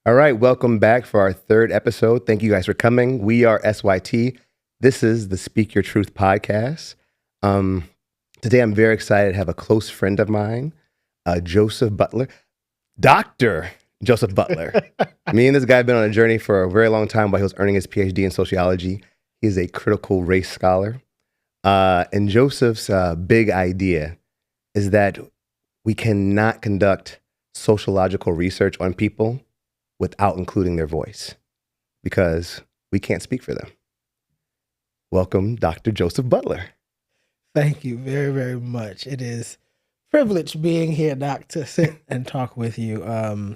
All right, welcome back for our third episode. Thank you guys for coming. We are SYT. This is the Speak Your Truth podcast. Today, I'm very excited to have a close friend of mine, Joseph Butler, Dr. Joseph Butler. Me and this guy have been on a journey for a very long time while he was earning his PhD in sociology. He is a critical race scholar. And Joseph's big idea is that we cannot conduct sociological research on people without including their voice, because we can't speak for them. Welcome, Dr. Joseph Butler. Thank you very, very much. It is a privilege being here, Doc, to sit and talk with you.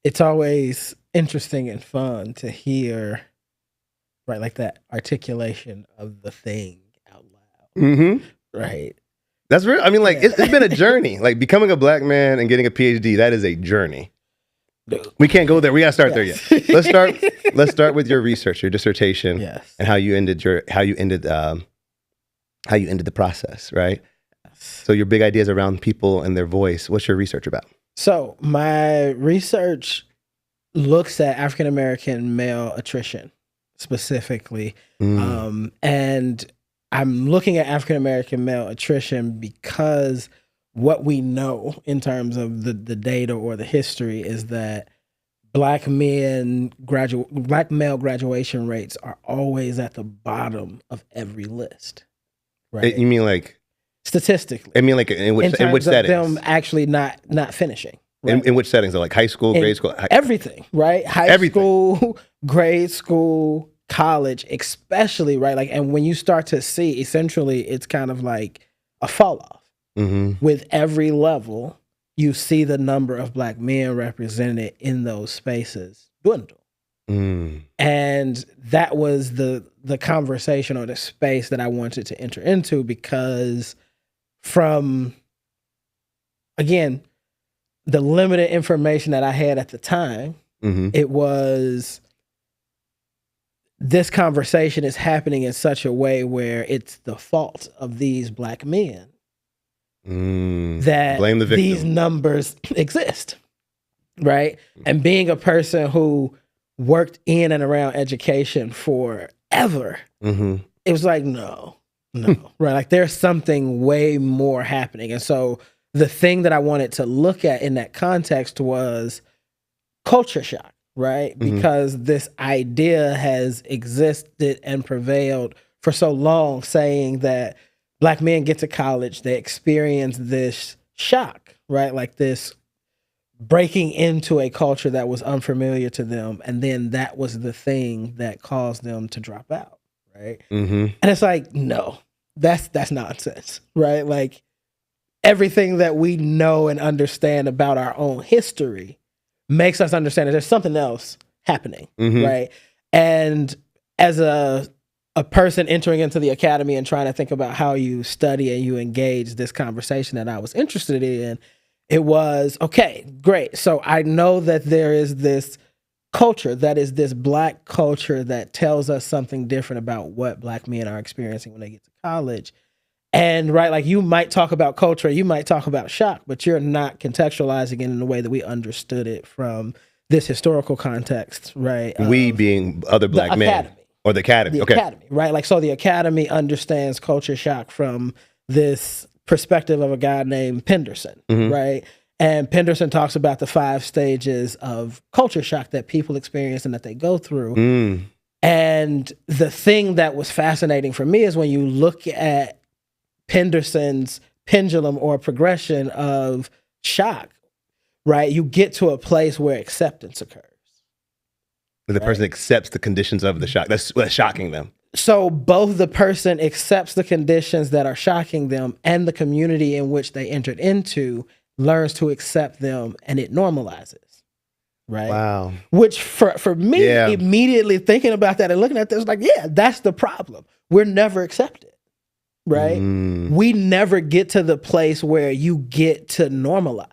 It's always interesting and fun to hear, right, like that articulation of the thing out loud. Mm-hmm. Right. That's real. I mean, like, it's been a journey. Like, becoming a black man and getting a PhD, that is a journey. We can't go there. We gotta start there yet. Let's start with your research, your dissertation, and how you ended the process, right? Yes. So your big ideas around people and their voice. What's your research about? So my research looks at African American male attrition specifically, and I'm looking at African American male attrition because what we know in terms of the data or the history is that black male graduation rates are always at the bottom of every list. Right? You mean like statistically? I mean like in which settings? Them actually not finishing. Right? In which settings? Like high school, grade school, everything, right? School, grade school, college, especially, right? Like, and when you start to see, essentially, it's kind of like a fall off. Mm-hmm. With every level, you see the number of black men represented in those spaces dwindle. And that was the conversation or the space that I wanted to enter into, because from, again, the limited information that I had at the time, it was, this conversation is happening in such a way where it's the fault of these black men that blame the victim. These numbers exist, right? And being a person who worked in and around education forever, it was like, no, right? Like there's something way more happening. And so the thing that I wanted to look at in that context was culture shock, right? Because this idea has existed and prevailed for so long, saying that black men get to college, they experience this shock, right? Like this breaking into a culture that was unfamiliar to them. And then that was the thing that caused them to drop out, right? And it's like, no, that's nonsense, right? Like everything that we know and understand about our own history makes us understand that there's something else happening, right? And as a person entering into the academy and trying to think about how you study and you engage this conversation that I was interested in, it was, okay, great. So I know that there is this culture, that is this black culture that tells us something different about what black men are experiencing when they get to college. And right, like you might talk about culture, you might talk about shock, but you're not contextualizing it in the way that we understood it from this historical context, right? We being other black men. Academy. Or the academy. The academy, right? Like, so the academy understands culture shock from this perspective of a guy named Penderson, right? And Penderson talks about the 5 stages of culture shock that people experience and that they go through. And the thing that was fascinating for me is when you look at Penderson's pendulum or progression of shock, right? You get to a place where acceptance occurs. The person accepts the conditions of the shock. That's what's shocking them. So both the person accepts the conditions that are shocking them and the community in which they entered into learns to accept them, and it normalizes. Right? Wow. Which for me, immediately thinking about that and looking at this, like, yeah, that's the problem. We're never accepted. Right? We never get to the place where you get to normalize.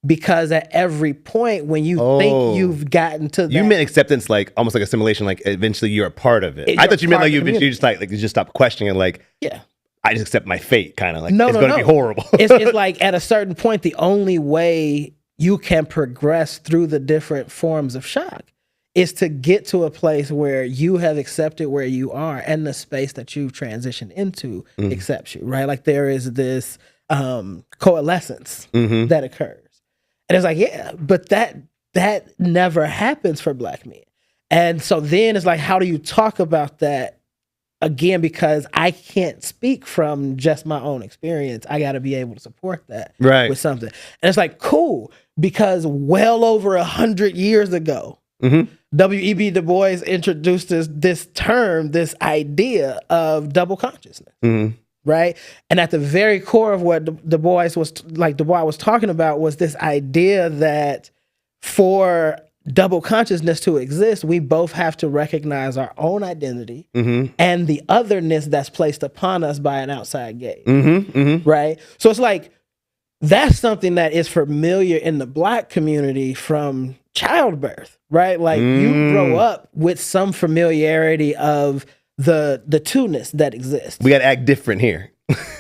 Because at every point when you think you've gotten to that. You meant acceptance like almost like assimilation, like eventually you're a part of it. I thought you meant like you just like you just stop questioning like, I just accept my fate, kind of like it's going to be horrible. It's like at a certain point, the only way you can progress through the different forms of shock is to get to a place where you have accepted where you are and the space that you've transitioned into accepts you, right? Like there is this coalescence that occurs. And it's like, yeah, but that never happens for Black men. And so then it's like, how do you talk about that? Again, because I can't speak from just my own experience. I got to be able to support that with something. And it's like, cool, because well over 100 years ago, W.E.B. Du Bois introduced this term, this idea of double consciousness, right? And at the very core of what Du Bois was talking about was this idea that for double consciousness to exist, we both have to recognize our own identity and the otherness that's placed upon us by an outside gaze, right? So it's like, that's something that is familiar in the Black community from childbirth, right? Like you grow up with some familiarity of the two-ness that exists. We got to act different here.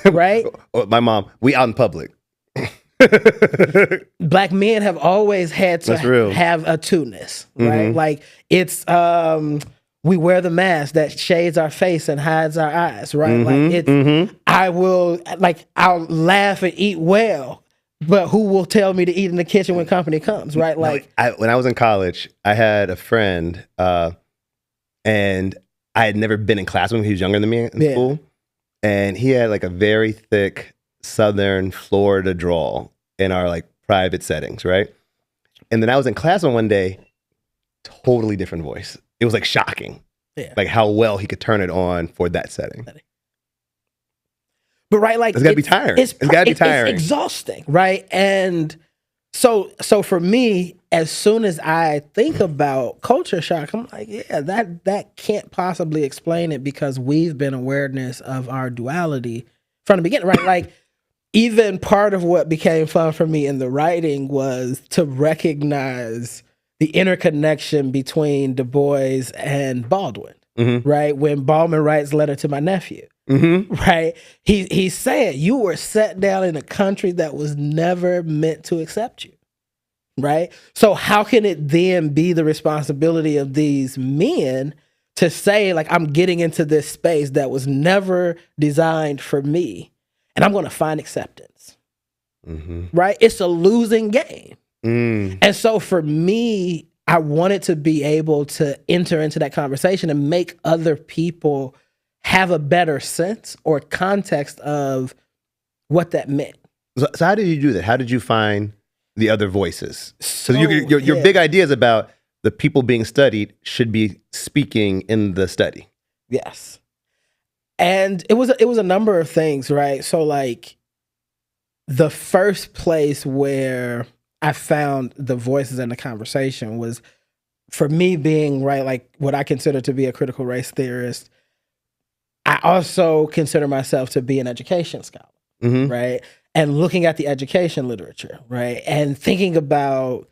Right? My mom, we out in public. Black men have always had to have a two-ness, right? Like it's we wear the mask that shades our face and hides our eyes, right? Like it's I'll laugh and eat well, but who will tell me to eat in the kitchen when company comes, right? Like when I was in college, I had a friend and I had never been in class with him. He was younger than me in school. And he had like a very thick Southern Florida drawl in our like private settings, right? And then I was in class one day, totally different voice. It was like shocking, like how well he could turn it on for that setting. But right, like it's gotta be tiring. It's gotta be tiring. It's exhausting, right? And so for me, as soon as I think about culture shock, I'm like, yeah, that can't possibly explain it because we've been awareness of our duality from the beginning, right? Like even part of what became fun for me in the writing was to recognize the interconnection between Du Bois and Baldwin, right? When Baldwin writes Letter to My Nephew, right? He's saying you were set down in a country that was never meant to accept you, right? So how can it then be the responsibility of these men to say, like, I'm getting into this space that was never designed for me, and I'm going to find acceptance, right? It's a losing game. And so for me, I wanted to be able to enter into that conversation and make other people have a better sense or context of what that meant. So how did you do that? How did you find the other voices? So your big ideas about the people being studied should be speaking in the study. Yes. And it was a number of things, right? So like the first place where I found the voices in the conversation was for me being, right, like what I consider to be a critical race theorist. I also consider myself to be an education scholar, right? And looking at the education literature, right? And thinking about,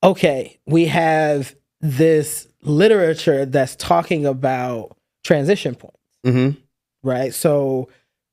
okay, we have this literature that's talking about transition points, right? So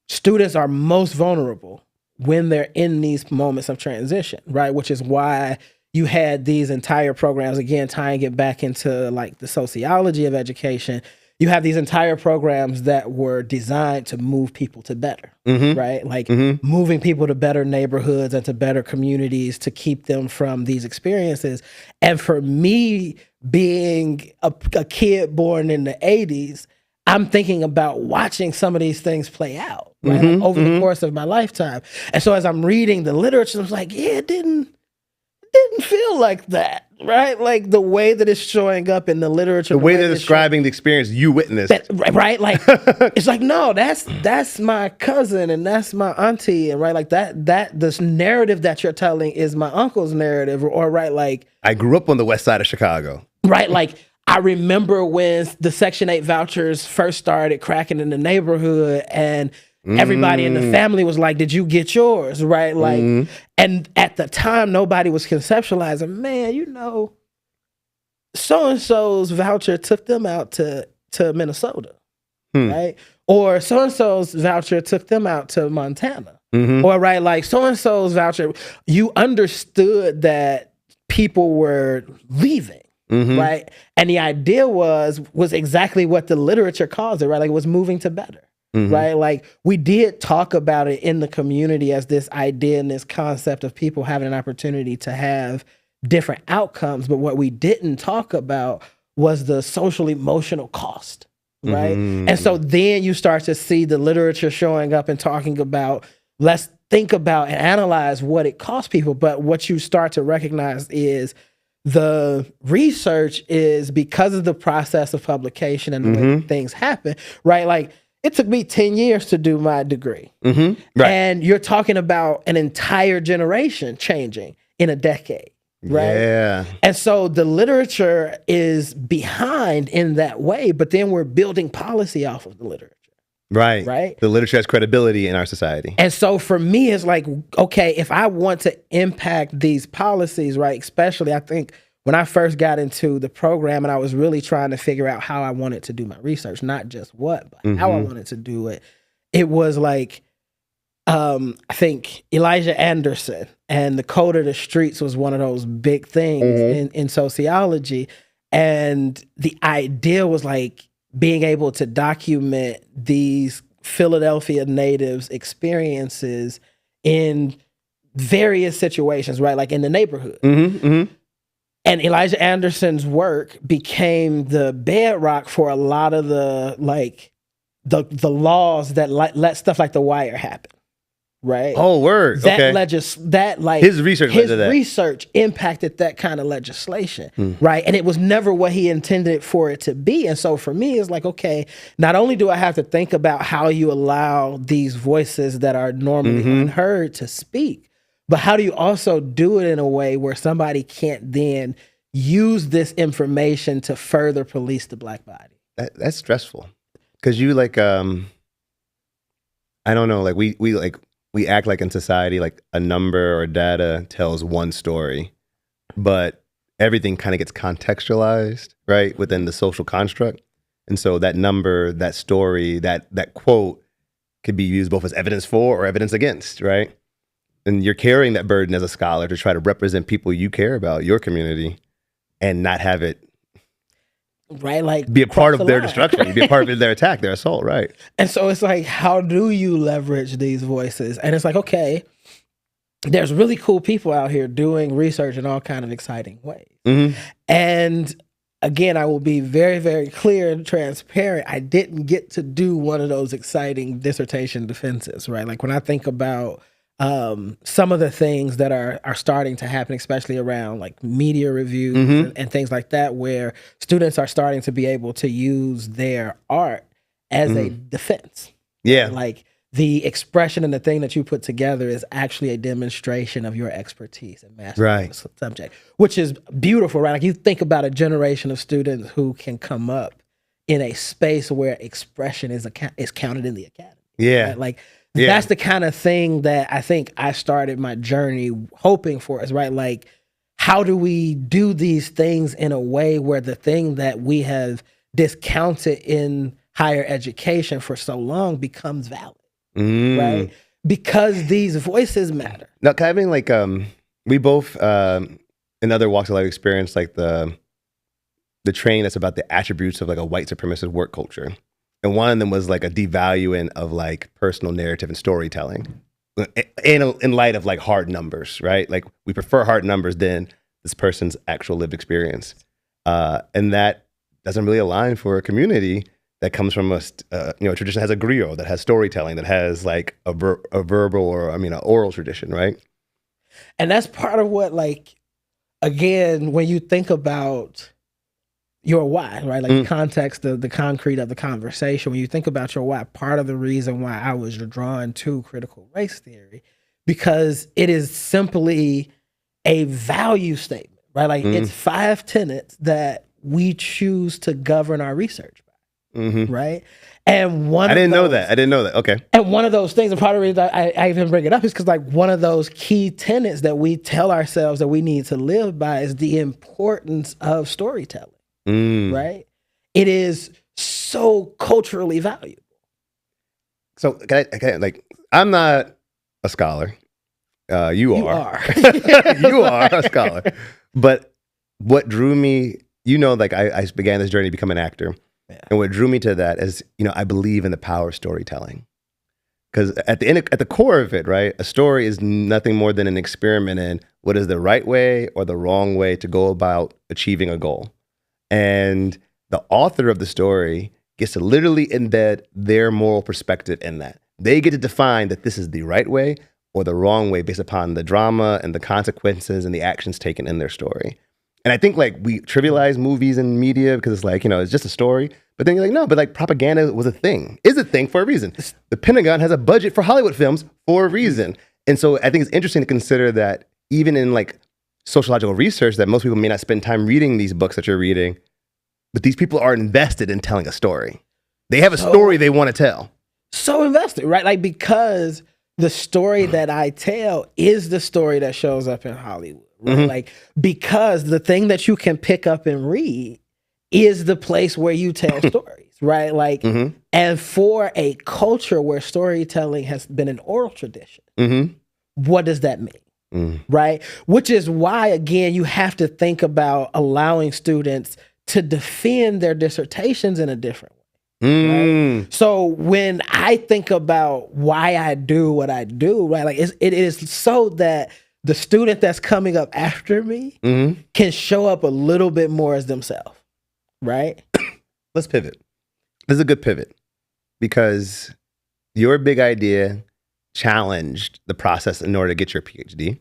students are most vulnerable when they're in these moments of transition, right? Which is why you had these entire programs, again, tying it back into like the sociology of education. You have these entire programs that were designed to move people to better, right? Like moving people to better neighborhoods and to better communities to keep them from these experiences. And for me, being a kid born in the 80s, I'm thinking about watching some of these things play out, right? Like over the course of my lifetime. And so as I'm reading the literature, I was like, yeah, it didn't feel like that, right? Like the way that it's showing up in the literature, the way they're describing the experience you witnessed, right? Like it's like, no, that's my cousin and that's my auntie, and right, like that this narrative that you're telling is my uncle's narrative, or right, like I grew up on the west side of Chicago, right? Like I remember when the Section 8 vouchers first started cracking in the neighborhood, and everybody in the family was like, did you get yours? Right? Like, and at the time, nobody was conceptualizing, man, you know, so-and-so's voucher took them out to Minnesota, right? Or so-and-so's voucher took them out to Montana, Or right, like so-and-so's voucher, you understood that people were leaving, right? And the idea was exactly what the literature calls it, right? Like it was moving to better, right? Like we did talk about it in the community as this idea and this concept of people having an opportunity to have different outcomes. But what we didn't talk about was the social emotional cost, right? And so then you start to see the literature showing up and talking about, let's think about and analyze what it costs people. But what you start to recognize is the research is, because of the process of publication and the way things happen, right? Like it took me 10 years to do my degree. Right. And you're talking about an entire generation changing in a decade. Right. Yeah. And so the literature is behind in that way, but then we're building policy off of the literature. Right. Right. The literature has credibility in our society. And so for me, it's like, okay, if I want to impact these policies, right, especially I think when I first got into the program and I was really trying to figure out how I wanted to do my research, not just what, but how I wanted to do it, it was like, I think Elijah Anderson and the Code of the Streets was one of those big things in sociology. And the idea was like being able to document these Philadelphia natives' experiences in various situations, right? Like in the neighborhood. And Elijah Anderson's work became the bedrock for a lot of the like the laws that let stuff like The Wire happen. Right. Oh, word. That okay. His research impacted that kind of legislation. Right. And it was never what he intended for it to be. And so for me, it's like, okay, not only do I have to think about how you allow these voices that are normally unheard to speak, but how do you also do it in a way where somebody can't then use this information to further police the Black body? That's stressful. Because you like, I don't know, like we act like in society, like a number or data tells one story, but everything kind of gets contextualized, right, within the social construct. And so that number, that story, that quote could be used both as evidence for or evidence against, right? And you're carrying that burden as a scholar to try to represent people you care about, your community, and not have it right, like be a part of their destruction, be a part of their attack, their assault, right? And so it's like, how do you leverage these voices? And it's like, okay, there's really cool people out here doing research in all kind of exciting ways. And again, I will be very, very clear and transparent. I didn't get to do one of those exciting dissertation defenses, right? Like when I think about some of the things that are starting to happen, especially around like media reviews and things like that, where students are starting to be able to use their art as a defense. Yeah. Like the expression and the thing that you put together is actually a demonstration of your expertise and mastery of the subject, which is beautiful, right? Like you think about a generation of students who can come up in a space where expression is counted in the academy. Yeah. Right? Like that's the kind of thing that I think I started my journey hoping for, is right. Like, how do we do these things in a way where the thing that we have discounted in higher education for so long becomes valid, right? Because these voices matter. Now, having like, we both in other walks of life experience like the training that's about the attributes of like a white supremacist work culture. And one of them was like a devaluing of like personal narrative and storytelling in light of like hard numbers, right? Like we prefer hard numbers than this person's actual lived experience. And that doesn't really align for a community that comes from a tradition that has a griot, that has storytelling, that has like a verbal or an oral tradition, right? And that's part of what, like, again, when you think about your why, right? Like the context of the concrete of the conversation, when you think about your why, part of the reason why I was drawn to critical race theory, because it is simply a value statement, right? Like it's 5 tenets that we choose to govern our research by, right? And I didn't know that. Okay. And one of those things, and part of the reason I even bring it up is because like one of those key tenets that we tell ourselves that we need to live by is the importance of storytelling. Right? It is so culturally valuable. So, I'm not a scholar. You are. You are a scholar. But what drew me, like I began this journey to become an actor. Yeah. And what drew me to that is, I believe in the power of storytelling. Because at the core of it, right, a story is nothing more than an experiment in what is the right way or the wrong way to go about achieving a goal. And the author of the story gets to literally embed their moral perspective in that. They get to define that this is the right way or the wrong way based upon the drama and the consequences and the actions taken in their story. And I think like we trivialize movies and media because it's like, it's just a story. But then you're like, no, but like propaganda was is a thing for a reason. The Pentagon has a budget for Hollywood films for a reason. And so I think it's interesting to consider that even in like sociological research that most people may not spend time reading these books that you're reading, but these people are invested in telling a story. They have a story they want to tell. So invested, right? Like because the story that I tell is the story that shows up in Hollywood. Right? Mm-hmm. Like because the thing that you can pick up and read is the place where you tell stories, right? Like, mm-hmm. And for a culture where storytelling has been an oral tradition, mm-hmm. what does that mean? Mm. Right? Which is why, again, you have to think about allowing students to defend their dissertations in a different way. Mm. Right? So when I think about why I do what I do, right? Like it is so that the student that's coming up after me mm-hmm. can show up a little bit more as themselves. Right? Let's pivot. This is a good pivot because your big idea challenged the process in order to get your PhD.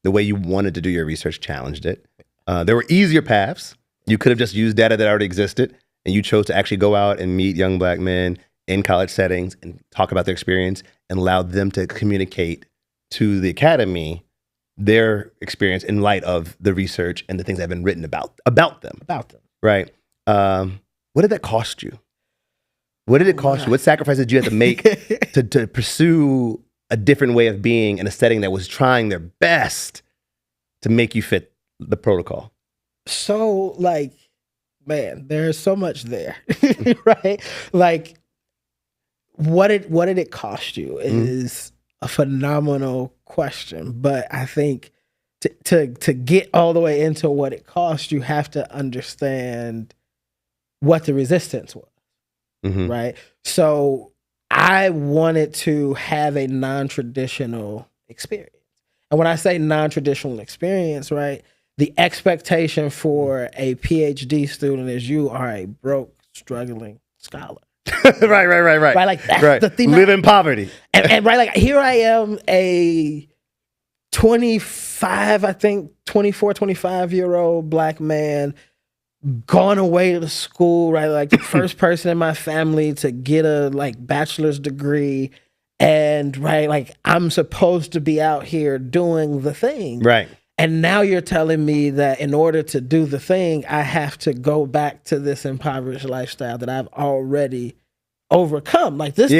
The way you wanted to do your research challenged it. There were easier paths. You could have just used data that already existed, and you chose to actually go out and meet young Black men in college settings and talk about their experience and allow them to communicate to the academy their experience in light of the research and the things that have been written about them. Right? What did that cost you? What did it cost you? What sacrifices did you have to make to pursue a different way of being in a setting that was trying their best to make you fit the protocol? So, like, man, there's so much there, right? Like, what did it cost you is a phenomenal question. But I think to get all the way into what it cost, you have to understand what the resistance was, mm-hmm. right? So I wanted to have a non-traditional experience. And when I say non-traditional experience, right, the expectation for a PhD student is you are a broke, struggling scholar. Right. Right, like that's the theme. Live in poverty. And right, like here I am, a 24, 25-year-old Black man, gone away to school, right? Like the first person in my family to get a bachelor's degree. And right, like I'm supposed to be out here doing the thing. Right. And now you're telling me that in order to do the thing, I have to go back to this impoverished lifestyle that I've already overcome. Like this,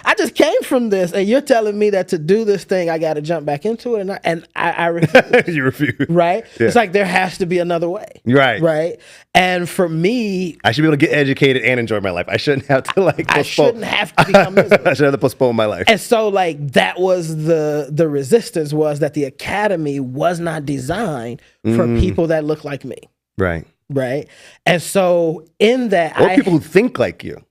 I just came from this, and you're telling me that to do this thing, I got to jump back into it, and I refuse. You refuse, right? Yeah. It's like there has to be another way, right. And for me, I should be able to get educated and enjoy my life. I shouldn't have to I shouldn't have to become miserable. I should have to postpone my life. And so, that was the resistance, was that the academy was not designed for people that look like me, right. And so in that, or people who think like you.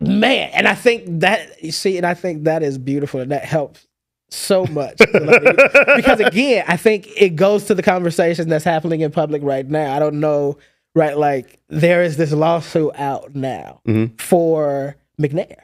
Man, and I think that is beautiful, and that helps so much. Because again, I think it goes to the conversation that's happening in public right now. I don't know, right? Like there is this lawsuit out now for McNair.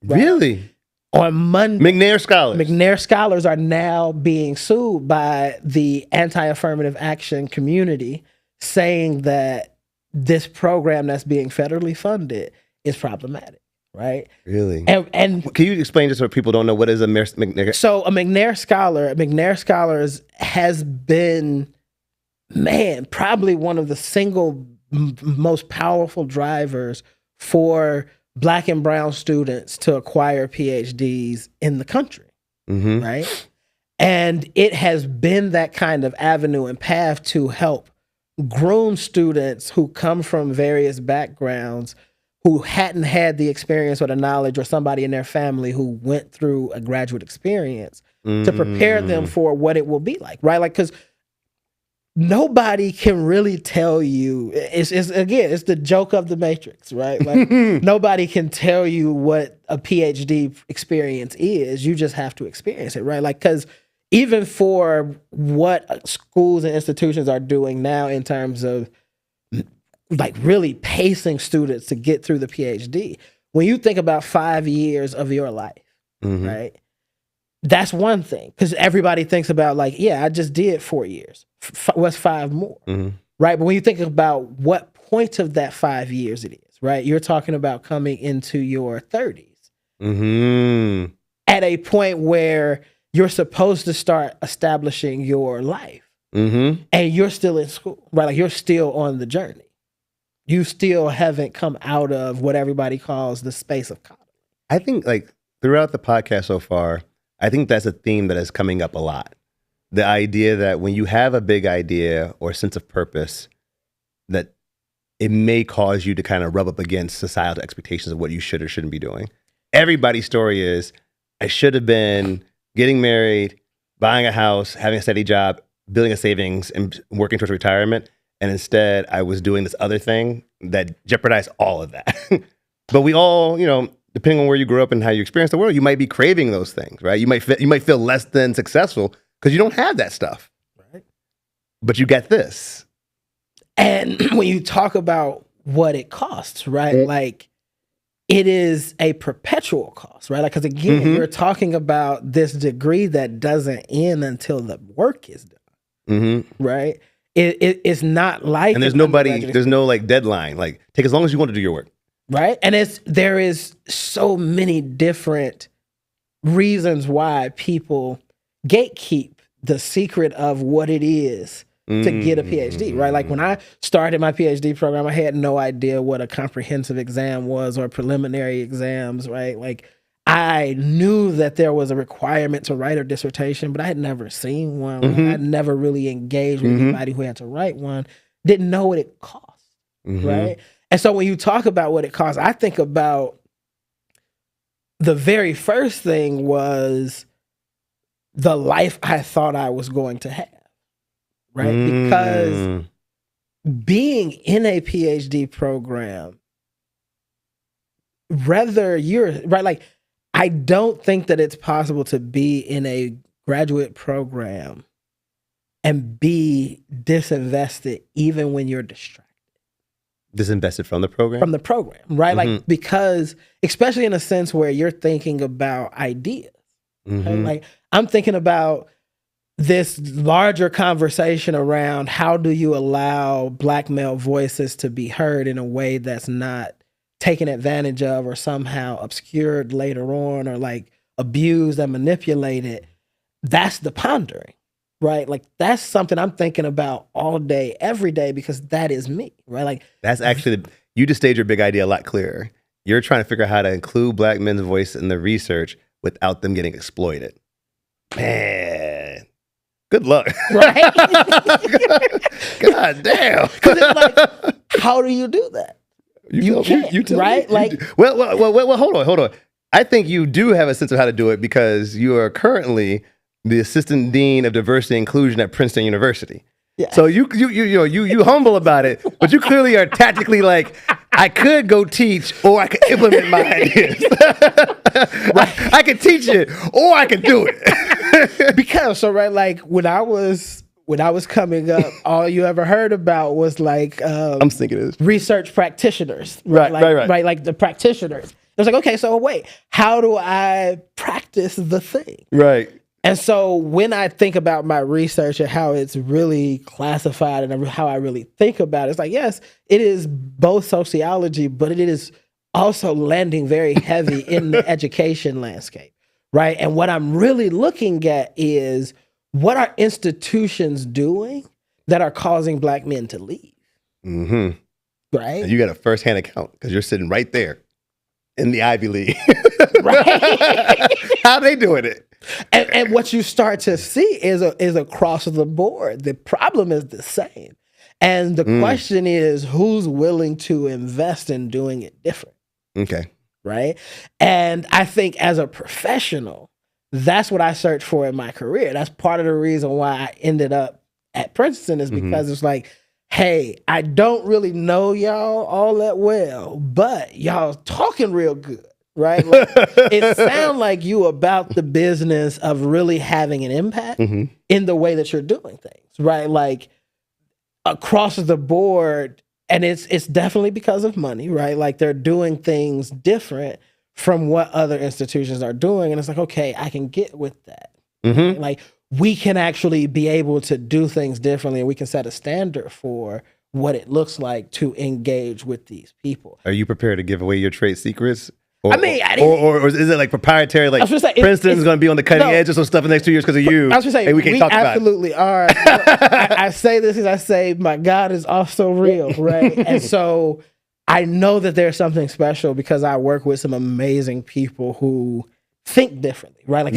Right? Really? On Monday, McNair scholars are now being sued by the anti-affirmative action community, saying that this program that's being federally funded is problematic, right? Really? And can you explain just so people don't know what is a McNair? So a McNair Scholars has been, probably one of the single most powerful drivers for Black and brown students to acquire PhDs in the country, right? And it has been that kind of avenue and path to help groom students who come from various backgrounds who hadn't had the experience or the knowledge, or somebody in their family who went through a graduate experience to prepare them for what it will be like, right? Like, because nobody can really tell you. It's the joke of the Matrix, right? Like nobody can tell you what a PhD experience is. You just have to experience it, right? Like, because even for what schools and institutions are doing now in terms of like really pacing students to get through the PhD, when you think about 5 years of your life, right? That's one thing, because everybody thinks about like, yeah, I just did 4 years. What's 5 more, right? But when you think about what point of that 5 years it is, right? You're talking about coming into your 30s at a point where you're supposed to start establishing your life, and you're still in school, right? Like you're still on the journey. You still haven't come out of what everybody calls the space of college. I think like throughout the podcast so far, I think that's a theme that is coming up a lot. The idea that when you have a big idea or sense of purpose, that it may cause you to kind of rub up against societal expectations of what you should or shouldn't be doing. Everybody's story is, I should have been getting married, buying a house, having a steady job, building a savings, and working towards retirement. And instead, I was doing this other thing that jeopardized all of that. But we all, depending on where you grew up and how you experience the world, you might be craving those things, right? You might feel less than successful because you don't have that stuff, right? But you get this. And when you talk about what it costs, right? Like it is a perpetual cost, right? Like, because again, you're talking about this degree that doesn't end until the work is done, right? It's not like, and there's no like deadline. Like take as long as you want to do your work. Right. And there is so many different reasons why people gatekeep the secret of what it is to get a PhD, right? Like when I started my PhD program, I had no idea what a comprehensive exam was or preliminary exams, right? Like I knew that there was a requirement to write a dissertation, but I had never seen one. I had never really engaged with anybody who had to write one, didn't know what it cost, right? And so when you talk about what it costs, I think about the very first thing was the life I thought I was going to have, right? Because being in a PhD program, whether you're, right, like I don't think that it's possible to be in a graduate program and be disinvested even when you're distracted. Disinvested from the program? From the program, right? Like, because, especially in a sense where you're thinking about ideas, right? Like I'm thinking about this larger conversation around how do you allow Black male voices to be heard in a way that's not taken advantage of or somehow obscured later on or like abused and manipulated. That's the pondering. Right? Like that's something I'm thinking about all day, every day, because that is me, right? Like that's actually, you just stated your big idea a lot clearer. You're trying to figure out how to include Black men's voice in the research without them getting exploited. Man, good luck. Right? God damn. Because it's like, how do you do that? You can't, right? Like, well, hold on. I think you do have a sense of how to do it because you are currently the assistant dean of diversity and inclusion at Princeton University. Yeah. So you humble about it, but you clearly are tactically like, I could go teach or I could implement my ideas. Right. I could teach it or I could do it. Because like when I was coming up, all you ever heard about was like I'm thinking this. Research practitioners. Right. Like the practitioners. It was like, okay, so wait, how do I practice the thing? Right. And so when I think about my research and how it's really classified and how I really think about it, it's like, yes, it is both sociology, but it is also landing very heavy in the education landscape, right? And what I'm really looking at is what are institutions doing that are causing Black men to leave? Right? And you got a firsthand account because you're sitting right there in the Ivy League. Right? How they doing it? And what you start to see is across the board. The problem is the same. And the question is, who's willing to invest in doing it different? Okay. Right? And I think as a professional, that's what I search for in my career. That's part of the reason why I ended up at Princeton, is because it's like, hey, I don't really know y'all all that well, but y'all talking real good, right? Like, it sounds like you about the business of really having an impact in the way that you're doing things, right? Like across the board, and it's definitely because of money, right? Like they're doing things different from what other institutions are doing, and it's like, okay, I can get with that. Right? Like we can actually be able to do things differently, and we can set a standard for what it looks like to engage with these people. Are you prepared to give away your trade secrets? Or, I mean, or is it like proprietary? Like Princeton's going to be on the cutting edge of some stuff in the next 2 years because of you. I was going to say, we absolutely are. I say this as I say, my God is also real, right? And so I know that there's something special because I work with some amazing people who think differently, right? Like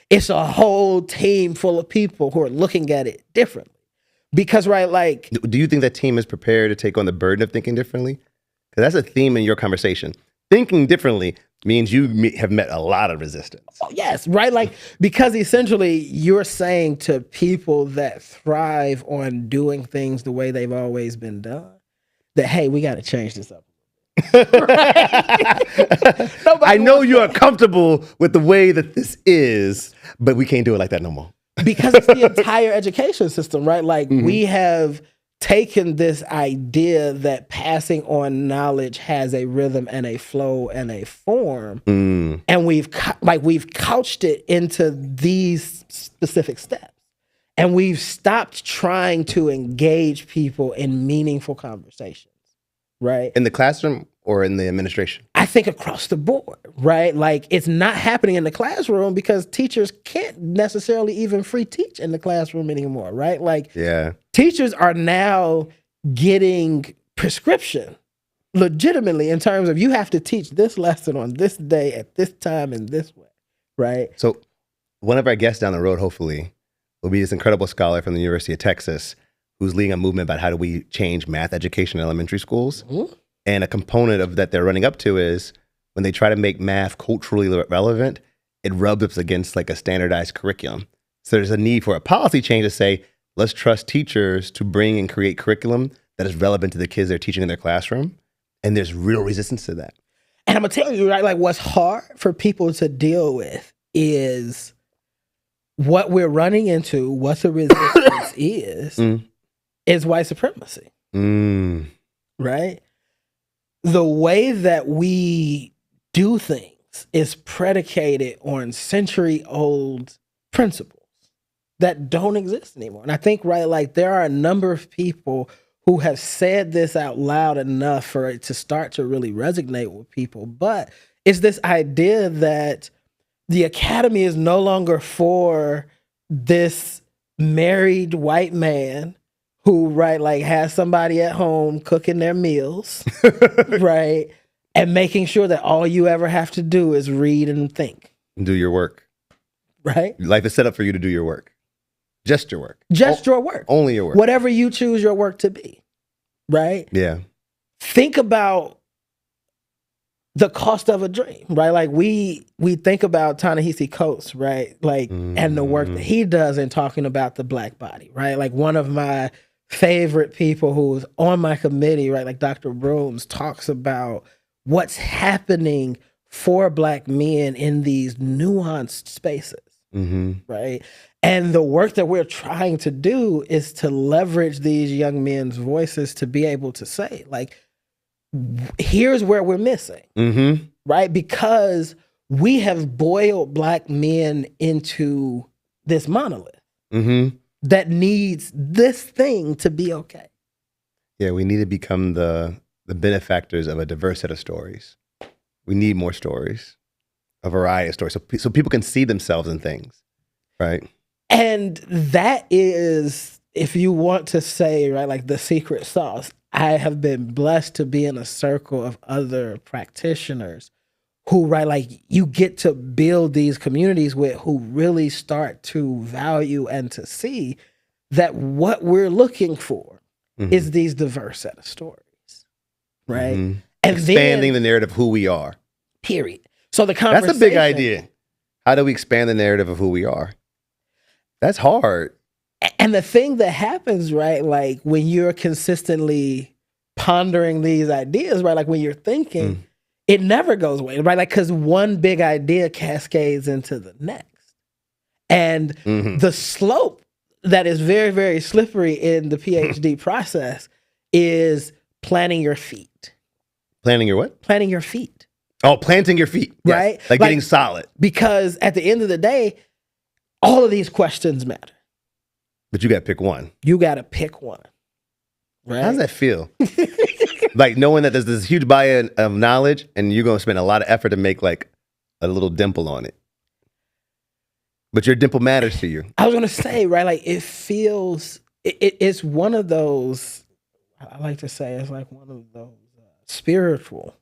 it's a whole team full of people who are looking at it differently. Because, right, like... Do you think that team is prepared to take on the burden of thinking differently? Because that's a theme in your conversation. Thinking differently means you have met a lot of resistance. Oh, yes, right? Like, because essentially you're saying to people that thrive on doing things the way they've always been done, that, hey, we got to change this up. I know you are comfortable with the way that this is, but we can't do it like that no more. Because it's the entire education system, right? Like we have taken this idea that passing on knowledge has a rhythm and a flow and a form, and we've couched it into these specific steps, and we've stopped trying to engage people in meaningful conversations. Right? In the classroom or in the administration? I think across the board, right? Like it's not happening in the classroom because teachers can't necessarily even free teach in the classroom anymore, right? Like teachers are now getting prescription legitimately in terms of you have to teach this lesson on this day at this time in this way, right? So one of our guests down the road, hopefully, will be this incredible scholar from the University of Texas who's leading a movement about how do we change math education in elementary schools. And a component of that they're running up to is when they try to make math culturally relevant, it rubs up against like a standardized curriculum. So there's a need for a policy change to say, let's trust teachers to bring and create curriculum that is relevant to the kids they're teaching in their classroom. And there's real resistance to that. And I'm gonna tell you, right, like what's hard for people to deal with is what we're running into, what the resistance is white supremacy, right? The way that we do things is predicated on century-old principles that don't exist anymore. And I think, right, like there are a number of people who have said this out loud enough for it to start to really resonate with people. But it's this idea that the academy is no longer for this married white man who, right, like has somebody at home cooking their meals, right, and making sure that all you ever have to do is read and think. Do your work. Right? Life is set up for you to do your work. Just your work. Just your work. Only your work. Whatever you choose your work to be, right? Yeah. Think about the cost of a dream, right? Like we think about Ta-Nehisi Coates, right? Like, and the work that he does in talking about the Black body, right? Like one of my favorite people who's on my committee, right? Like Dr. Brooms talks about what's happening for Black men in these nuanced spaces, right? And the work that we're trying to do is to leverage these young men's voices to be able to say, like, here's where we're missing, right? Because we have boiled Black men into this monolith that needs this thing to be okay. Yeah, we need to become the benefactors of a diverse set of stories. We need more stories, a variety of stories, so people can see themselves in things, right? And that is, if you want to say, right, like the secret sauce. I have been blessed to be in a circle of other practitioners who, right, like you get to build these communities with, who really start to value and to see that what we're looking for is these diverse set of stories, right? And expanding the narrative of who we are. Period. So the conversation. That's a big idea. How do we expand the narrative of who we are? That's hard. And the thing that happens, right, like when you're consistently pondering these ideas, right, like when you're thinking, it never goes away, right? Like, because one big idea cascades into the next. And the slope that is very, very slippery in the PhD process is planting your feet. Planting your what? Planting your feet. Oh, planting your feet. Yes. Right? Like getting solid. Because at the end of the day, all of these questions matter. But you got to pick one. You got to pick one. Right? How does that feel? Like knowing that there's this huge body of knowledge and you're going to spend a lot of effort to make like a little dimple on it. But your dimple matters to you. I was going to say, right, like it feels, it's one of those, I like to say, it's like one of those spiritual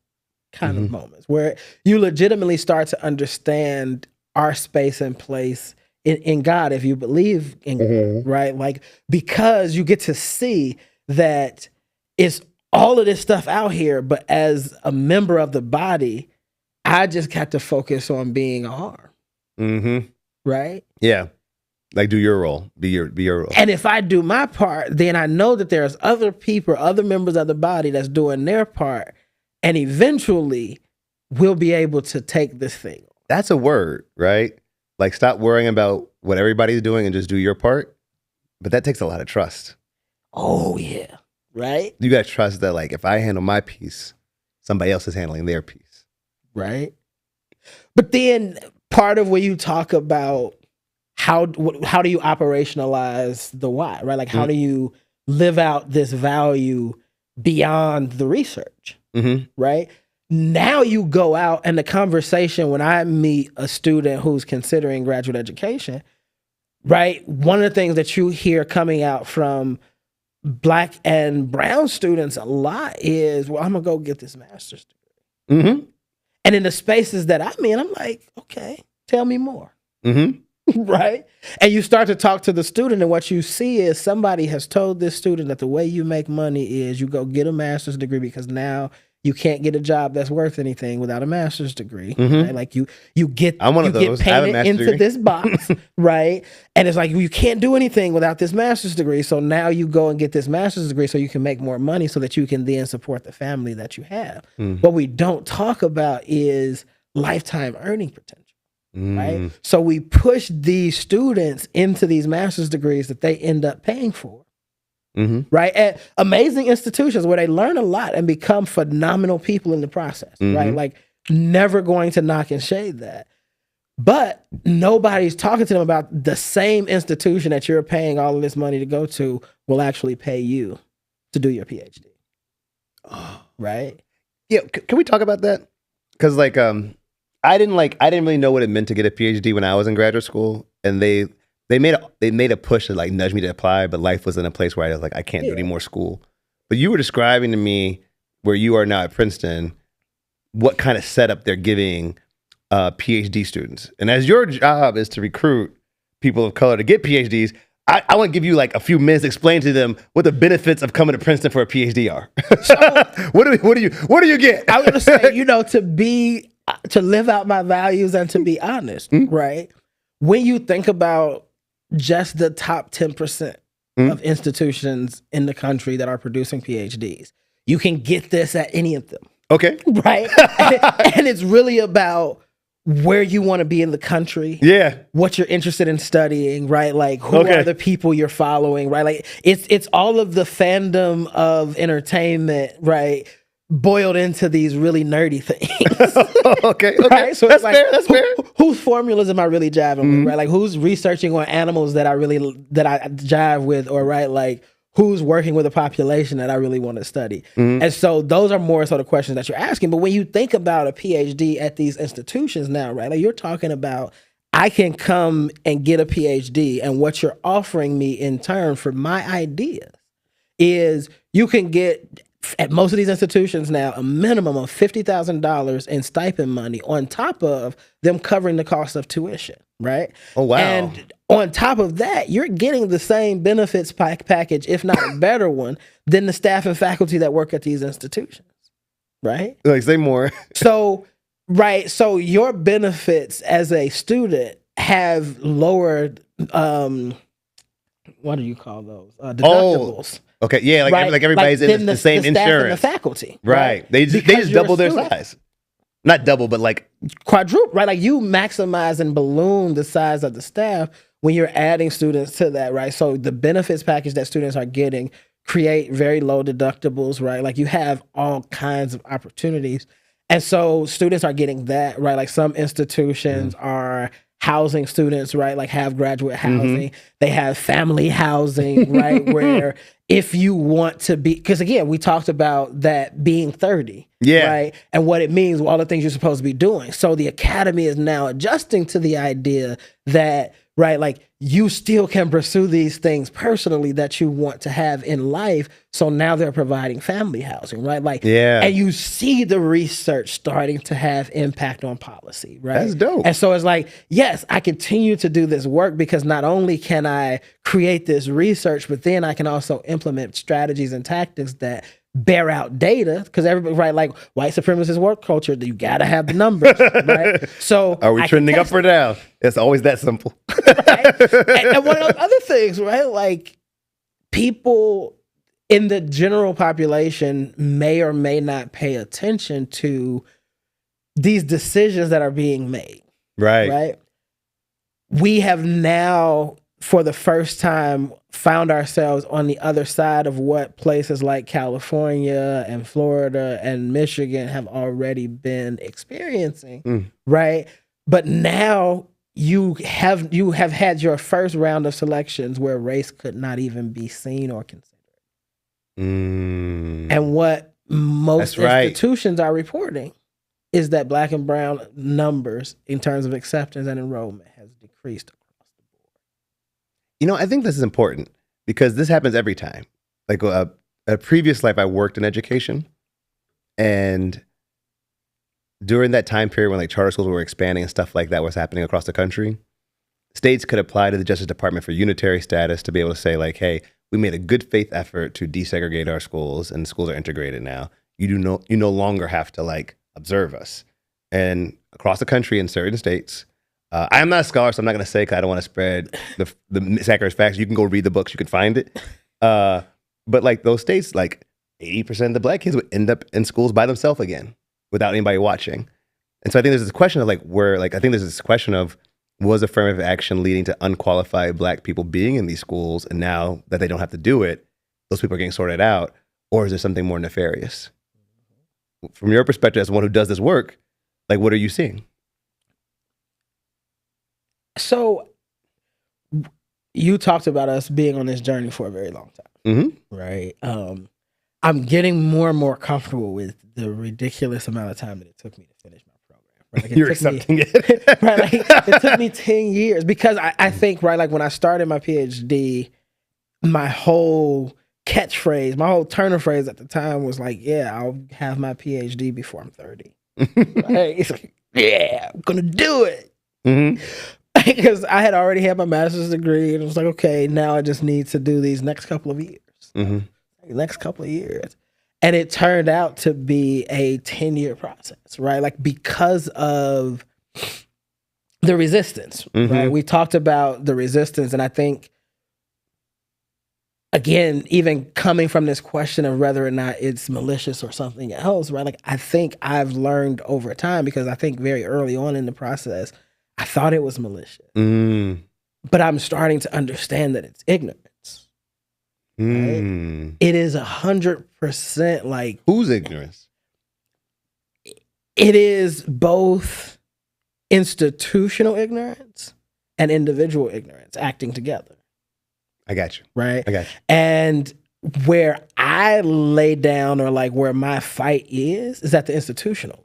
kind of moments where you legitimately start to understand our space and place in God, if you believe in God, right? Like, because you get to see that it's all of this stuff out here, but as a member of the body, I just got to focus on being an arm. Right? Yeah. Like do your role. Be your role. And if I do my part, then I know that there's other people, other members of the body that's doing their part. And eventually we'll be able to take this thing. That's a word, right? Like stop worrying about what everybody's doing and just do your part. But that takes a lot of trust. Oh yeah. Right? You got to trust that like if I handle my piece, somebody else is handling their piece. Right? But then part of where you talk about how do you operationalize the why, right? Like how do you live out this value beyond the research, right? Now you go out and the conversation when I meet a student who's considering graduate education, right? One of the things that you hear coming out from Black and brown students a lot is, well, I'm gonna go get this master's degree. And in the spaces that I'm in, I'm like, okay, tell me more. Right? And you start to talk to the student, and what you see is somebody has told this student that the way you make money is you go get a master's degree because now you can't get a job that's worth anything without a master's degree. Right? Like you get painted into this box, right? And it's like you can't do anything without this master's degree. So now you go and get this master's degree so you can make more money so that you can then support the family that you have. What we don't talk about is lifetime earning potential. Right? So we push these students into these master's degrees that they end up paying for. Right? At amazing institutions where they learn a lot and become phenomenal people in the process. Right? Like never going to knock and shade that. But nobody's talking to them about the same institution that you're paying all of this money to go to will actually pay you to do your PhD. Right? Yeah. Can we talk about that? Because like, I didn't really know what it meant to get a PhD when I was in graduate school, and they made a push to like nudge me to apply, but life was in a place where I was like, I can't do any more school. But you were describing to me where you are now at Princeton, what kind of setup they're giving PhD students, and as your job is to recruit people of color to get PhDs, I want to give you like a few minutes to explain to them what the benefits of coming to Princeton for a PhD are. So, what do you get? I was going to say, to live out my values and to be honest, right? When you think about just the top 10% of institutions in the country that are producing PhDs, you can get this at any of them. Okay. Right? and it's really about where you want to be in the country. Yeah. What you're interested in studying, right? Like who are the people you're following, right? Like it's all of the fandom of entertainment, right? Boiled into these really nerdy things. Okay. Right? So that's fair. That's fair. Whose formulas am I really jiving with, right? Like who's researching on animals that I jive with, or right, like who's working with a population that I really want to study. And so those are more sort of questions that you're asking. But when you think about a PhD at these institutions now, right, like you're talking about, I can come and get a PhD, and what you're offering me in turn for my ideas is you can get at most of these institutions now, a minimum of $50,000 in stipend money on top of them covering the cost of tuition, right? Oh, wow. And on top of that, you're getting the same benefits package, if not a better one, than the staff and faculty that work at these institutions, right? Like, say more. So your benefits as a student have lowered, what do you call those? Deductibles. Okay, yeah, like everybody's in the same insurance. Staff and the faculty. Right. They just double their size. Not double, but like quadruple, right? Like you maximize and balloon the size of the staff when you're adding students to that, right? So the benefits package that students are getting create very low deductibles, right? Like you have all kinds of opportunities. And so students are getting that, right? Like some institutions are housing students, right? Like have graduate housing. They have family housing, right? Where if you want to be, because again, we talked about that being 30, right? And what it means, all the things you're supposed to be doing. So the academy is now adjusting to the idea that, right, like you still can pursue these things personally that you want to have in life. So now they're providing family housing, right? Like, and you see the research starting to have impact on policy, right? That's dope. And so it's like, yes, I continue to do this work because not only can I create this research, but then I can also implement strategies and tactics that bear out data, because everybody, right, like white supremacist work culture, you gotta have the numbers, right? So are we trending up or down? It's always that simple. Right? And one of those other things, right? Like people in the general population may or may not pay attention to these decisions that are being made. Right. We have now, for the first time, found ourselves on the other side of what places like California and Florida and Michigan have already been experiencing, right? But now you have had your first round of selections where race could not even be seen or considered. And what most institutions are reporting is that Black and brown numbers in terms of acceptance and enrollment has decreased. You know, I think this is important because this happens every time. Like a previous life, I worked in education, and during that time period when like charter schools were expanding and stuff like that was happening across the country, states could apply to the Justice Department for unitary status to be able to say like, hey, we made a good faith effort to desegregate our schools and schools are integrated now. You no longer have to like observe us. And across the country in certain states, I am not a scholar, so I'm not going to say because I don't want to spread the inaccurate facts. You can go read the books, you can find it. But like those states, like 80% of the Black kids would end up in schools by themselves again without anybody watching. And so I think there's this question of like was affirmative action leading to unqualified Black people being in these schools, and now that they don't have to do it, those people are getting sorted out, or is there something more nefarious? From your perspective as one who does this work, like what are you seeing? So you talked about us being on this journey for a very long time, right? I'm getting more and more comfortable with the ridiculous amount of time that it took me to finish my program. Right? Like You're accepting it. Right? Like it took me 10 years because I think, right, like when I started my PhD, my whole catchphrase, my whole turn of phrase at the time was like, yeah, I'll have my PhD before I'm 30. Right? It's like, yeah, I'm going to do it. Because I had already had my master's degree, and it was like, okay, now I just need to do these next couple of years. Next couple of years. And it turned out to be a 10-year process, right? Like because of the resistance, right? We talked about the resistance, and I think, again, even coming from this question of whether or not it's malicious or something else, right? Like I think I've learned over time, because I think very early on in the process, I thought it was malicious, but I'm starting to understand that it's ignorance. Right? It is 100% like whose ignorance? It is both institutional ignorance and individual ignorance acting together. I got you. Right? I got you. And where I lay down, or like where my fight is at the institutional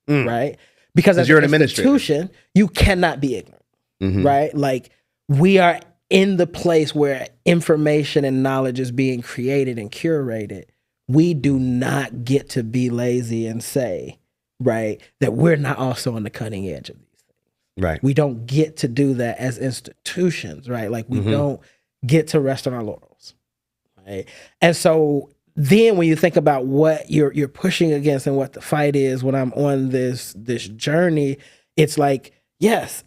level, right? Because as an institution, you cannot be ignorant, right? Like we are in the place where information and knowledge is being created and curated, we do not get to be lazy and say, right, that we're not also on the cutting edge of these things. Right. We don't get to do that as institutions, right? Like we don't get to rest on our laurels, right? And so then when you think about what you're pushing against and what the fight is, when I'm on this journey, it's like, yes,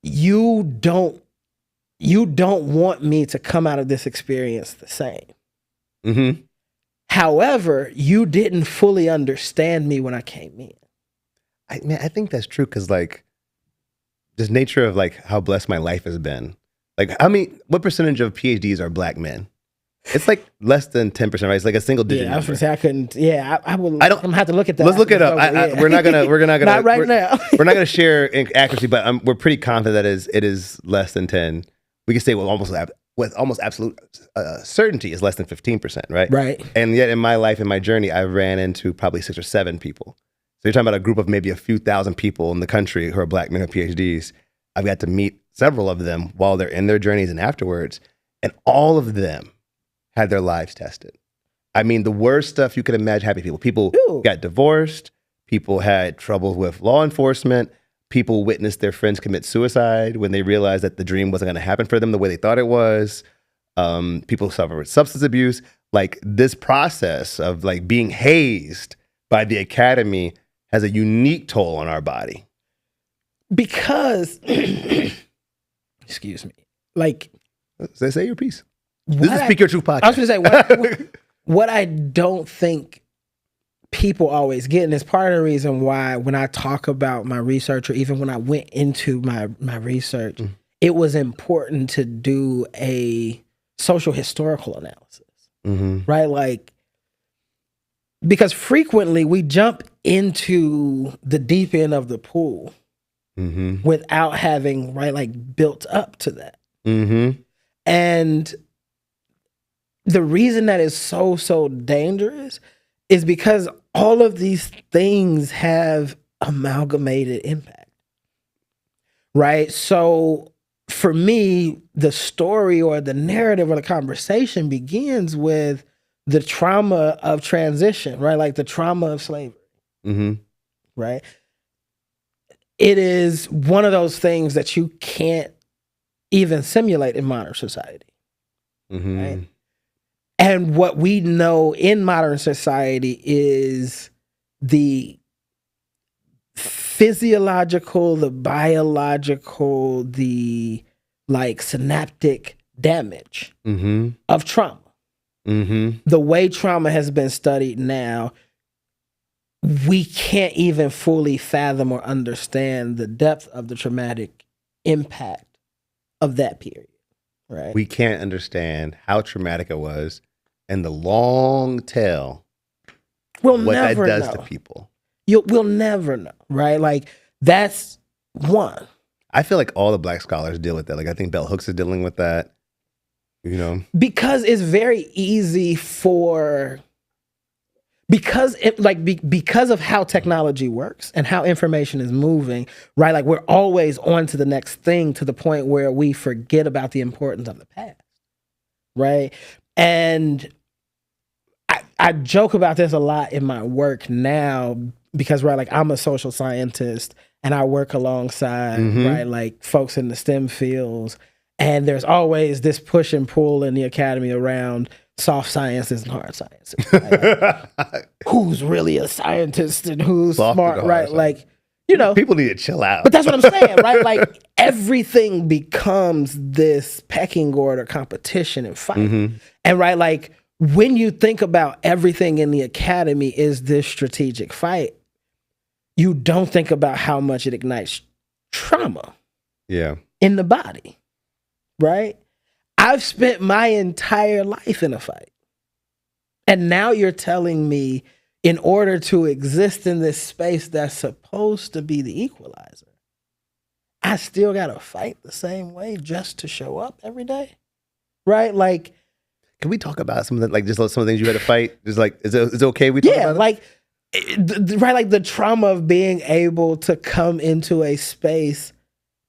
you don't want me to come out of this experience the same. Mm-hmm. However, you didn't fully understand me when I came in. I think that's true because, like, just nature of like how blessed my life has been. Like, what percentage of PhDs are Black men? It's like less than 10%, right? It's like a single digit. Yeah, I was gonna say I couldn't. Yeah, I'm gonna have to look at that. Let's look it up. We're not gonna. Not right now. We're not gonna share accuracy, but we're pretty confident that it is less than 10. We can say with almost absolute certainty is less than 15%, right? Right. And yet in my life, in my journey, I ran into probably 6 or 7 people. So you're talking about a group of maybe a few thousand people in the country who are Black men with PhDs. I've got to meet several of them while they're in their journeys and afterwards, and all of them had their lives tested. I mean, the worst stuff you could imagine happening to people. People got divorced. People had trouble with law enforcement. People witnessed their friends commit suicide when they realized that the dream wasn't going to happen for them the way they thought it was. People suffer with substance abuse. Like, this process of like being hazed by the academy has a unique toll on our body. Because, excuse me, like, say your piece. This is Speak Your Truth podcast. I was going to say, what I don't think people always get, and it's part of the reason why when I talk about my research, or even when I went into my research, it was important to do a social historical analysis, right? Like, because frequently we jump into the deep end of the pool without having, right, like built up to that. And the reason that is so dangerous is because all of these things have amalgamated impact, right? So for me, the story or the narrative or the conversation begins with the trauma of transition, right? Like the trauma of slavery, right? It is one of those things that you can't even simulate in modern society, right? And what we know in modern society is the physiological, the biological, the like synaptic damage of trauma. The way trauma has been studied now, we can't even fully fathom or understand the depth of the traumatic impact of that period, right? We can't understand how traumatic it was and the long tail what that does to people. We'll never know, right? Like, that's one. I feel like all the Black scholars deal with that. Like, I think Bell Hooks is dealing with that, you know? Because it's very easy because of how technology works and how information is moving, right? Like, we're always on to the next thing, to the point where we forget about the importance of the past, right? And I joke about this a lot in my work now because, right, like, I'm a social scientist and I work alongside, right, like folks in the STEM fields. And there's always this push and pull in the academy around soft sciences and hard sciences. Right? Like, who's really a scientist and who's smart, right? Like, you know. People need to chill out. But that's what I'm saying, right? Like, everything becomes this pecking order competition and fight. And, right, like, when you think about everything in the academy is this strategic fight, you don't think about how much it ignites trauma in the body, right? I've spent my entire life in a fight. And now you're telling me, in order to exist in this space that's supposed to be the equalizer, I still got to fight the same way just to show up every day, right? Like, can we talk about some of the, like, just some of the things you had to fight? Just like, is it okay we talk about it? Like, right, like the trauma of being able to come into a space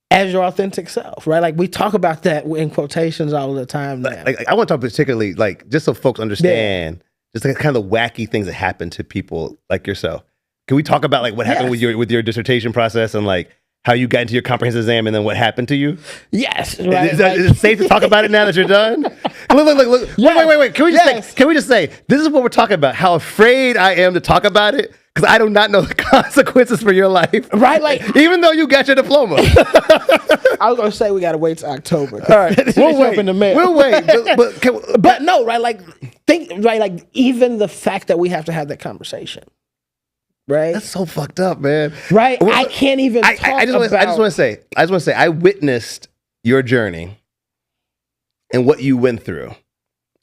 as your authentic self, right? Like, we talk about that in quotations all the time now. Like I want to talk particularly, like, just so folks understand just like kind of the wacky things that happen to people like yourself. Can we talk about like what happened with your dissertation process and like how you got into your comprehensive exam and then what happened to you? Yes. Right, is it safe to talk about it now that you're done? Look. Yes. Wait. Can we just say, this is what we're talking about, how afraid I am to talk about it because I do not know the consequences for your life. Right? Like, even though you got your diploma. I was going to say we got to wait till October. All right. We'll wait. In the mail. We'll wait. But no, right? Like, like even the fact that we have to have that conversation. Right? That's so fucked up, man. Right? I can't even talk I just want to say, I witnessed your journey and what you went through.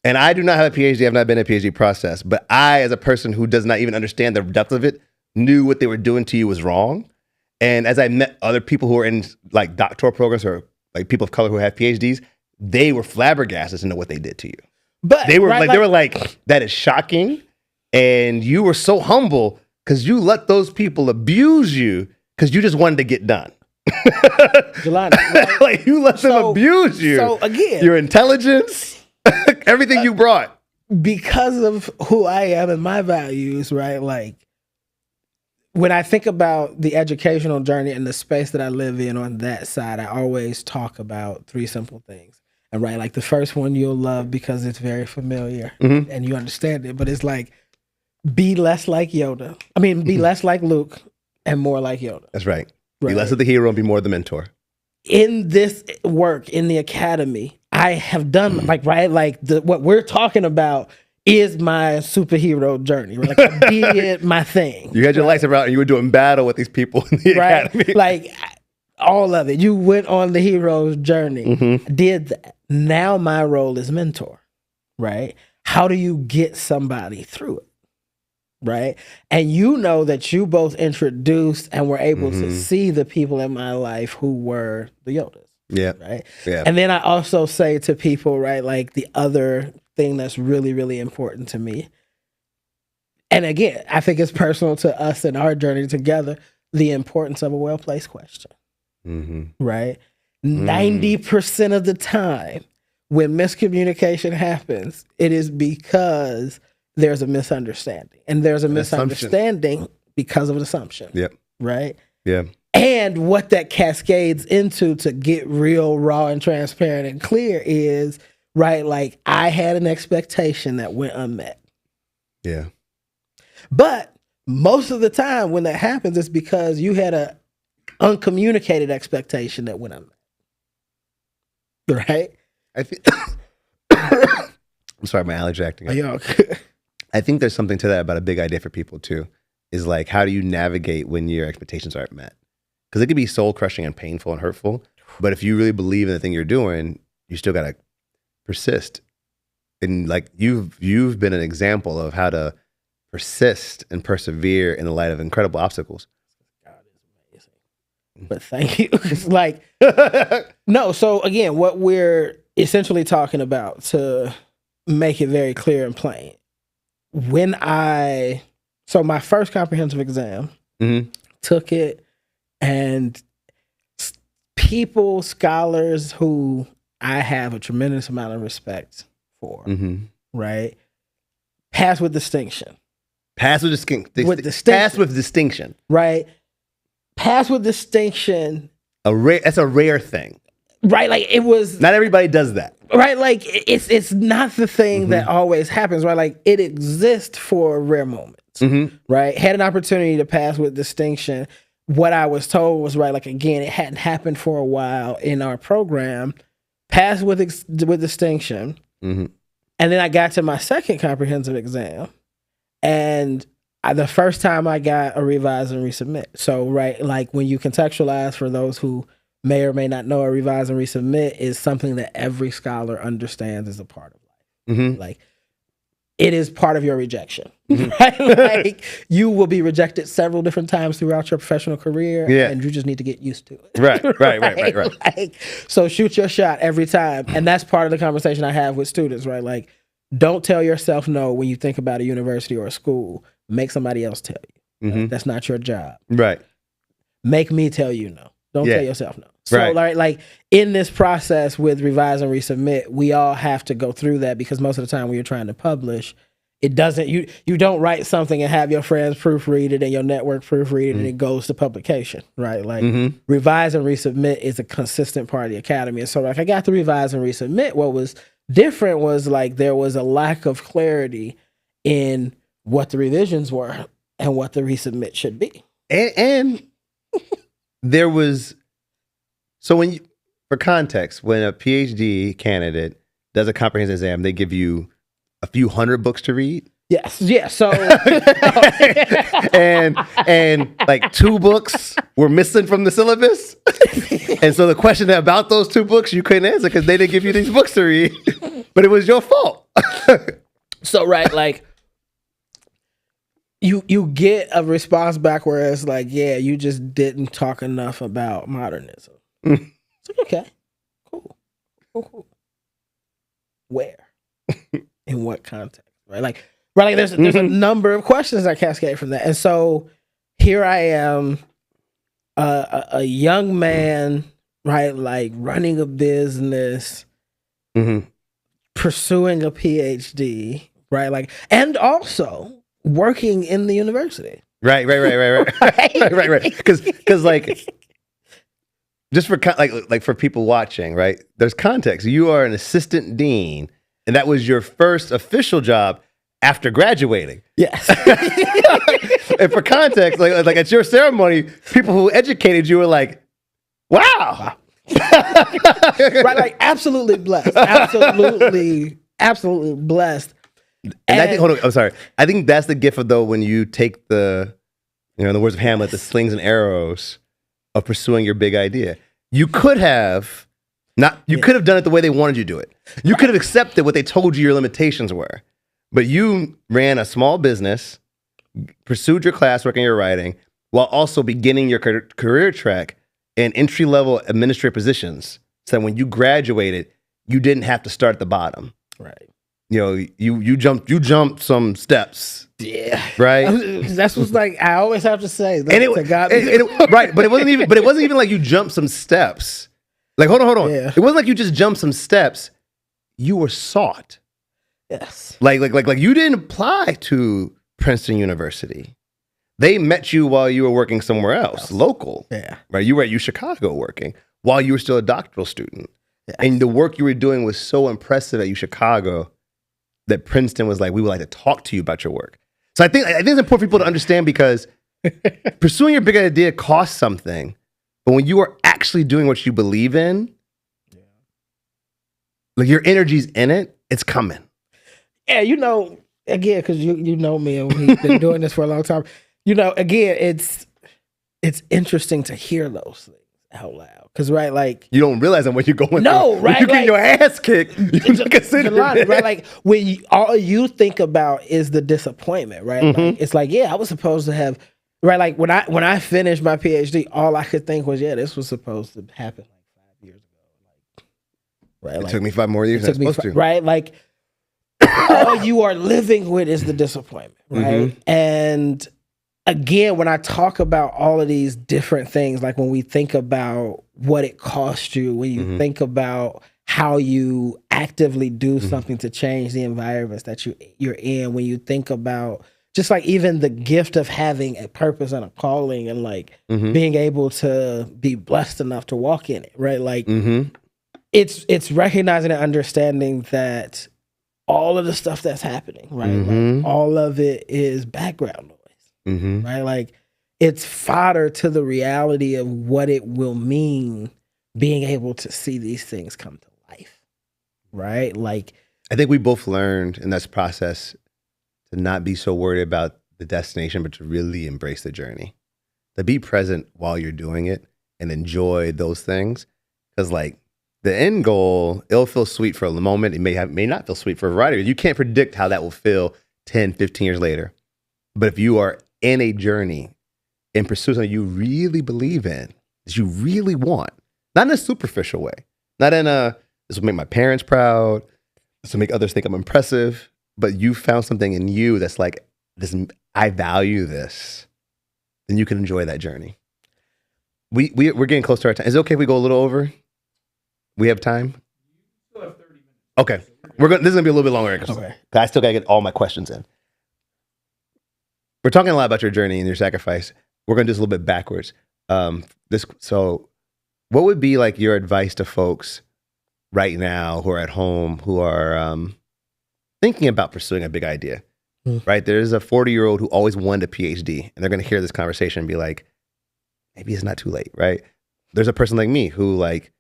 And I do not have a PhD. I've not been in a PhD process. But I, as a person who does not even understand the depth of it, knew what they were doing to you was wrong. And as I met other people who are in like doctoral programs or like people of color who have PhDs, they were flabbergasted to know what they did to you. But they were they were like, that is shocking. And you were so humble because you let those people abuse you because you just wanted to get done. Jelani, right? Like you let them abuse you. So again, your intelligence, everything you brought. Because of who I am and my values, right? Like when I think about the educational journey and the space that I live in on that side, I always talk about 3 simple things. And right, like the first one you'll love because it's very familiar and you understand it, but it's like, be less like Yoda. I mean, be less like Luke and more like Yoda. That's right. Be less of the hero and be more of the mentor. In this work in the academy, I have done what we're talking about is my superhero journey. Right? Like I did my thing. You had your lights around and you were doing battle with these people in the academy. Like all of it. You went on the hero's journey. Did that. Now my role is mentor. Right? How do you get somebody through it? Right. And you know that you both introduced and were able to see the people in my life who were the Yodas. Yeah. Right. Yeah. And then I also say to people, right, like the other thing that's really, really important to me. And again, I think it's personal to us in our journey together, the importance of a well-placed question. Right. 90% of the time when miscommunication happens, it is because there's a misunderstanding. And there's a misunderstanding because of an assumption. Yep. Right? Yeah. And what that cascades into to get real, raw, and transparent and clear is, right, like I had an expectation that went unmet. Yeah. But most of the time when that happens, it's because you had an uncommunicated expectation that went unmet. Right? I'm sorry, my allergy acting. Are you okay? I think there's something to that about a big idea for people too, is like, how do you navigate when your expectations aren't met? Because it can be soul crushing and painful and hurtful. But if you really believe in the thing you're doing, you still got to persist. And like you've been an example of how to persist and persevere in the light of incredible obstacles. God is amazing. But thank you. It's like, no. So again, what we're essentially talking about, to make it very clear and plain, so my first comprehensive exam, took it, and scholars who I have a tremendous amount of respect for, right, passed with distinction. Pass with distinction. Right. Pass with distinction. That's a rare thing. Right. Like it was. Not everybody does that. Right. Like it's not the thing that always happens. Right. Like it exists for rare moments. Right. Had an opportunity to pass with distinction. What I was told was, right, like again, it hadn't happened for a while in our program. Passed with distinction. And then I got to my second comprehensive exam. And the first time I got a revise and resubmit. So, right, like when you contextualize, for those who may or may not know, a revise and resubmit is something that every scholar understands as a part of life. Like, it is part of your rejection. Right? Like, you will be rejected several different times throughout your professional career, and you just need to get used to it. Right. Like, so shoot your shot every time. And that's part of the conversation I have with students, right? Like, don't tell yourself no when you think about a university or a school. Make somebody else tell you. Right? That's not your job. Right. Make me tell you no. Don't tell yourself no. So like in this process with revise and resubmit, we all have to go through that, because most of the time when you're trying to publish, it doesn't, you don't write something and have your friends proofread it and your network proofread it and it goes to publication, right? Like revise and resubmit is a consistent part of the academy. And so like I got to revise and resubmit. What was different was like there was a lack of clarity in what the revisions were and what the resubmit should be. And there was, so when you, for context, when a PhD candidate does a comprehensive exam, they give you a few hundred books to read. Yes. Yeah. So and like 2 books were missing from the syllabus. And so the question about those 2 books you couldn't answer because they didn't give you these books to read. But it was your fault. So right, like you get a response back where it's like, yeah, you just didn't talk enough about modernism. It's like, okay, cool. Where? In what context? Right? Like there's a number of questions that cascade from that. And so here I am, a young man, right? Like running a business, pursuing a PhD, right? Like, and also working in the university. Right. Because like, just for like for people watching, right? There's context. You are an assistant dean, and that was your first official job after graduating. Yes. And for context, like at your ceremony, people who educated you were like, "Wow." Right, like absolutely blessed. Absolutely blessed. And I think, hold on, I'm sorry. I think that's the gift of though when you take the, in the words of Hamlet, the slings and arrows of pursuing your big idea. You could have could have done it the way they wanted you to do it. You could have accepted what they told you your limitations were. But you ran a small business, pursued your classwork and your writing, while also beginning your career track in entry-level administrative positions. So when you graduated, you didn't have to start at the bottom. Right. You jumped some steps. Yeah. Right. That's what's like I always have to say. Right. But it wasn't even like you jumped some steps. Like hold on. Yeah. It wasn't like you just jumped some steps. You were sought. Yes. Like you didn't apply to Princeton University. They met you while you were working somewhere else, local. Yeah. Right. You were at Chicago working while you were still a doctoral student. Yes. And the work you were doing was so impressive at Chicago that Princeton was like, we would like to talk to you about your work. So I think it's important for people to understand because pursuing your big idea costs something. But when you are actually doing what you believe in, like your energy's in it, it's coming. Yeah, again, because you know me and we've been doing this for a long time. Again, it's interesting to hear those things out loud. Because, right, like... You don't realize what you're going through. No, right? When you get your ass kicked, you consider it. Right? Like, when all you think about is the disappointment, right? Like, it's like, yeah, I was supposed to have... Right, like, when I finished my PhD, all I could think was, yeah, this was supposed to happen like 5 years ago. Like, right? It took me 5 more years than it's supposed to. Right? Like, all you are living with is the disappointment, right? And... Again, when I talk about all of these different things, like when we think about what it costs you, when you think about how you actively do something to change the environments that you're in, when you think about just like even the gift of having a purpose and a calling and like being able to be blessed enough to walk in it, right? Like it's recognizing and understanding that all of the stuff that's happening, right? Like all of it is background noise. Right? Like it's fodder to the reality of what it will mean being able to see these things come to life. Right? Like I think we both learned in this process to not be so worried about the destination, but to really embrace the journey. To be present while you're doing it and enjoy those things. Because like the end goal, it'll feel sweet for a moment. It may not feel sweet for a variety. You can't predict how that will feel 10, 15 years later. But if you are in a journey in pursuit of something you really believe in, that you really want, not in a superficial way, not in this will make my parents proud, this will make others think I'm impressive, but you found something in you that's like, I value this, then you can enjoy that journey. We're getting close to our time. Is it okay if we go a little over? We have time? You still have 30 minutes. Okay. This is gonna be a little bit longer because I still gotta get all my questions in. We're talking a lot about your journey and your sacrifice. We're gonna do this a little bit backwards. So what would be like your advice to folks right now who are at home who are thinking about pursuing a big idea? Right? There's a 40-year-old who always wanted a PhD, and they're gonna hear this conversation and be like, maybe it's not too late, right? There's a person like me who like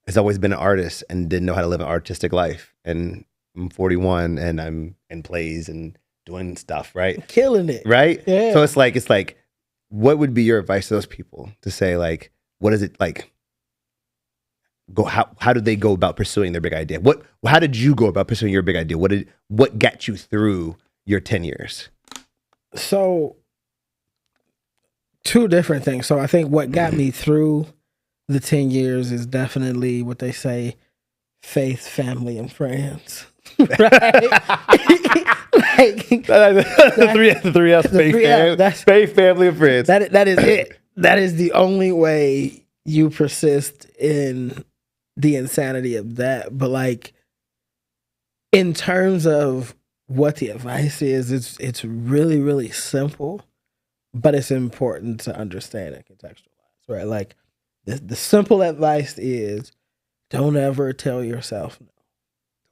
has always been an artist and didn't know how to live an artistic life. And I'm 41 and I'm in plays and doing stuff, right? Killing it. Right? Yeah. So it's like, what would be your advice to those people to say like, what is it like? How did they go about pursuing their big idea? How did you go about pursuing your big idea? What got you through your 10 years? So two different things. So I think what got me through the 10 years is definitely what they say, faith, family, and friends. Right? The three F's, faith, family, and friends. That is it. That is the only way you persist in the insanity of that. But like, in terms of what the advice is, it's really, really simple, but it's important to understand and contextualize, right? Like, the simple advice is don't ever tell yourself no.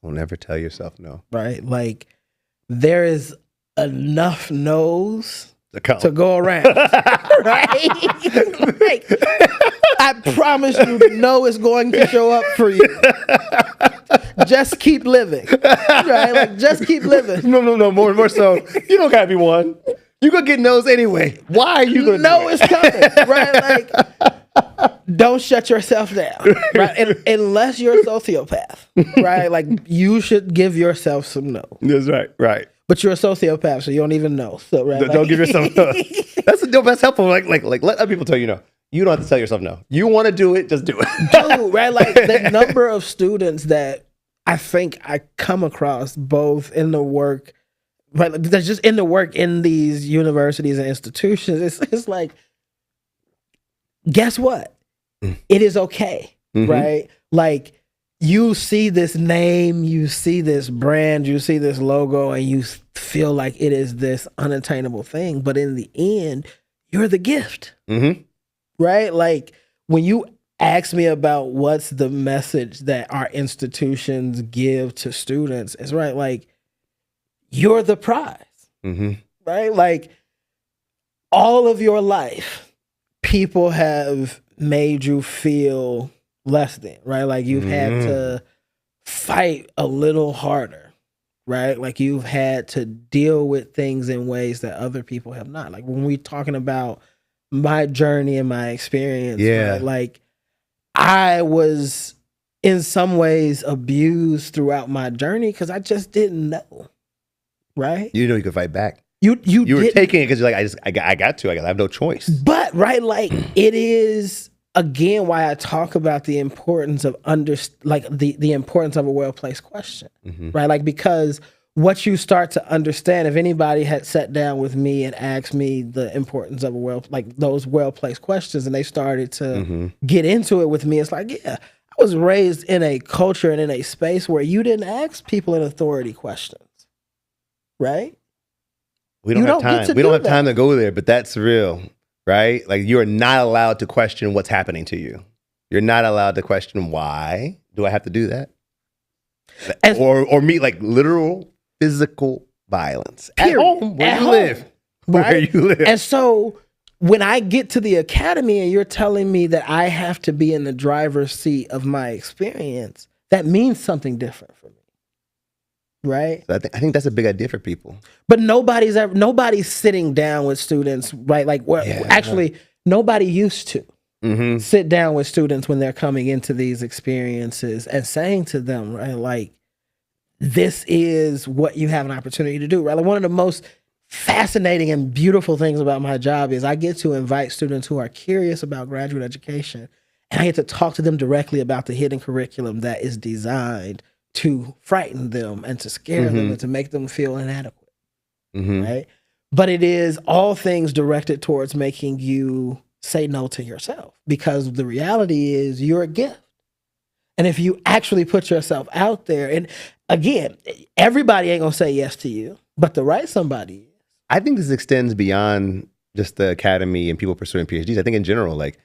Don't ever tell yourself no. Right? Like, there is enough no's to go around. Right? Like, I promise you, no is going to show up for you. Just keep living. Right? Like, just keep living. No. More so. You don't gotta be one. You're gonna get no's anyway. Why are you gonna no is coming? Right? Like, don't shut yourself down, right? Unless you're a sociopath, right? Like, you should give yourself some no. That's right. But you're a sociopath, so you don't even know. So right, don't give yourself no. That's helpful. Like let other people tell you no. You don't have to tell yourself no. You want to do it, just do it. Dude, right? Like, the number of students that I think I come across both in the work, right? That's just in the work in these universities and institutions. It's like, guess what? It is okay, right? Like, you see this name, you see this brand, you see this logo, and you feel like it is this unattainable thing. But in the end, you're the gift, right? Like, when you ask me about what's the message that our institutions give to students, it's right, like, you're the prize, right? Like, all of your life, people have made you feel less than, right? Like, you've had to fight a little harder, right? Like, you've had to deal with things in ways that other people have not. Like, when we're talking about my journey and my experience, right? Like, I was in some ways abused throughout my journey because I just didn't know, right? You didn't know you could fight back. You were taking it because you're like, I got to. I have no choice. But right, like, it is again why I talk about the importance of the importance of a well-placed question, right? Like, because what you start to understand, if anybody had sat down with me and asked me the importance of those well-placed questions, and they started to get into it with me, it's like, yeah, I was raised in a culture and in a space where you didn't ask people in authority questions, right? We don't have time. We don't have time to go there, but that's real, right? Like, you are not allowed to question what's happening to you. You're not allowed to question, why do I have to do that? Or meet like literal physical violence at home where you live. Right? Where you live. And so when I get to the academy and you're telling me that I have to be in the driver's seat of my experience, that means something different for me. Right. So I think that's a big idea for people. But nobody's sitting down with students, right? Like, actually, nobody used to sit down with students when they're coming into these experiences and saying to them, right, like, this is what you have an opportunity to do, right? Like, one of the most fascinating and beautiful things about my job is I get to invite students who are curious about graduate education, and I get to talk to them directly about the hidden curriculum that is designed to frighten them and to scare them and to make them feel inadequate, right? But it is all things directed towards making you say no to yourself, because the reality is you're a gift. And if you actually put yourself out there, and again, everybody ain't gonna say yes to you, but the right somebody. I think this extends beyond just the academy and people pursuing PhDs. I think in general, like,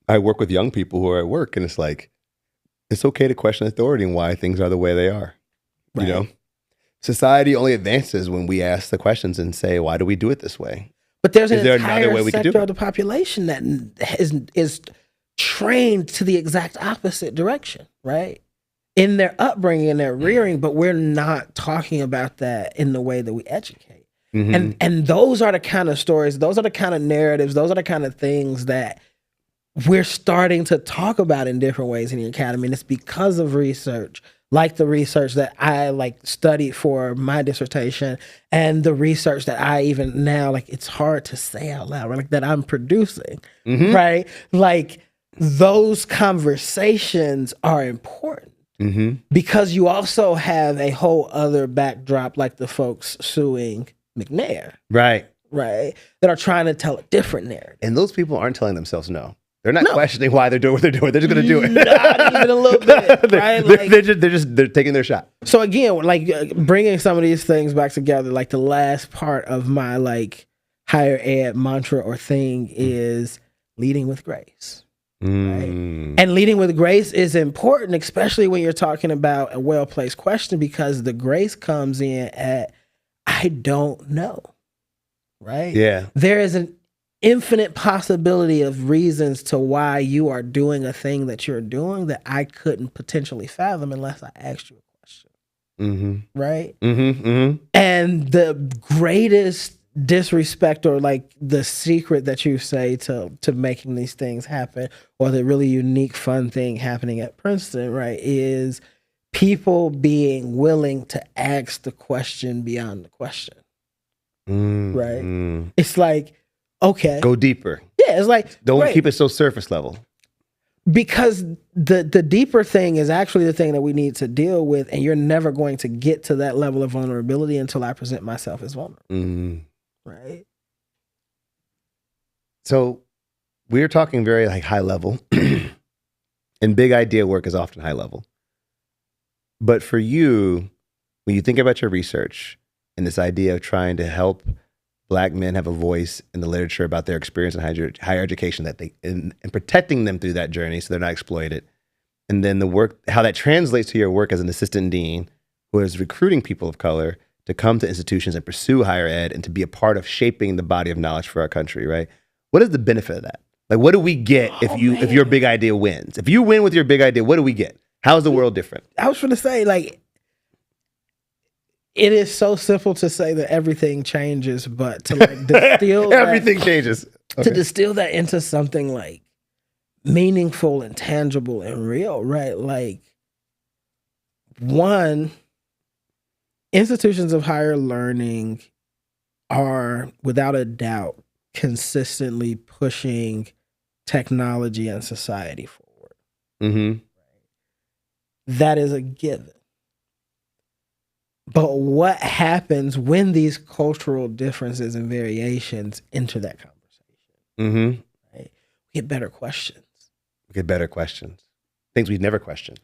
I work with young people who are at work, and it's like, it's okay to question authority and why things are the way they are. Right. You know, society only advances when we ask the questions and say, why do we do it this way? But there's an entire sector of the population that is trained to the exact opposite direction, right? In their upbringing, in their rearing, but we're not talking about that in the way that we educate. Mm-hmm. And those are the kind of stories, those are the kind of narratives, those are the kind of things that we're starting to talk about in different ways in the academy. And it's because of research, like the research that I studied for my dissertation, and the research that I even now, it's hard to say out loud, right? That I'm producing, mm-hmm. right? Like, those conversations are important, mm-hmm. because you also have a whole other backdrop, like the folks suing McNair. Right. Right. That are trying to tell a different narrative. And those people aren't telling themselves no. They're not questioning why they're doing what they're doing. They're just going to do it. Not even a little bit, right? They're taking their shot. So again, bringing some of these things back together, the last part of my higher ed mantra or thing is leading with grace. Right? And leading with grace is important, especially when you're talking about a well-placed question, because the grace comes in at, I don't know. Right? Yeah. There is an infinite possibility of reasons to why you are doing a thing that you're doing that I couldn't potentially fathom unless I asked you a question. Mm-hmm. Right? Mm-hmm, mm-hmm. And the greatest disrespect, or the secret that you say to making these things happen, or the really unique fun thing happening at Princeton, right, is people being willing to ask the question beyond the question. Mm-hmm. Right? It's okay. Go deeper. Yeah, it's don't keep it so surface level. Because the deeper thing is actually the thing that we need to deal with, and you're never going to get to that level of vulnerability until I present myself as vulnerable. Mm-hmm. Right? So we're talking very high level, and big idea work is often high level. But for you, when you think about your research and this idea of trying to help Black men have a voice in the literature about their experience in higher education, and protecting them through that journey so they're not exploited. And then the work, how that translates to your work as an assistant dean who is recruiting people of color to come to institutions and pursue higher ed and to be a part of shaping the body of knowledge for our country, right? What is the benefit of that? What do we get if your big idea wins? If you win with your big idea, what do we get? How is the world different? I was going to say, it is so simple to say that everything changes, but to distill everything changes. Okay. To distill that into something meaningful and tangible and real, right? One, institutions of higher learning are without a doubt consistently pushing technology and society forward. Mm-hmm. That is a given. But what happens when these cultural differences and variations enter that conversation? Mm-hmm. Right? We get better questions. Things we've never questioned.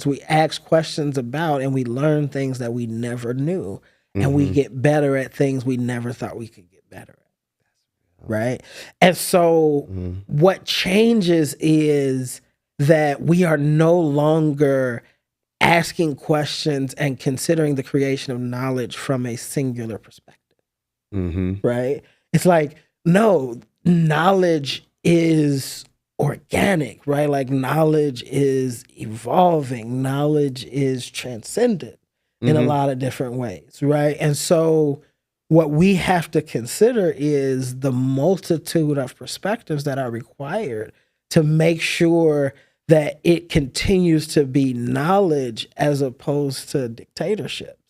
We ask questions about, and we learn things that we never knew. Mm-hmm. And we get better at things we never thought we could get better at. Right? And so what changes is that we are no longer asking questions and considering the creation of knowledge from a singular perspective. Mm-hmm. Right? It's no, knowledge is organic, right? Knowledge is evolving. Knowledge is transcendent in a lot of different ways, right? And so what we have to consider is the multitude of perspectives that are required to make sure that it continues to be knowledge as opposed to dictatorships,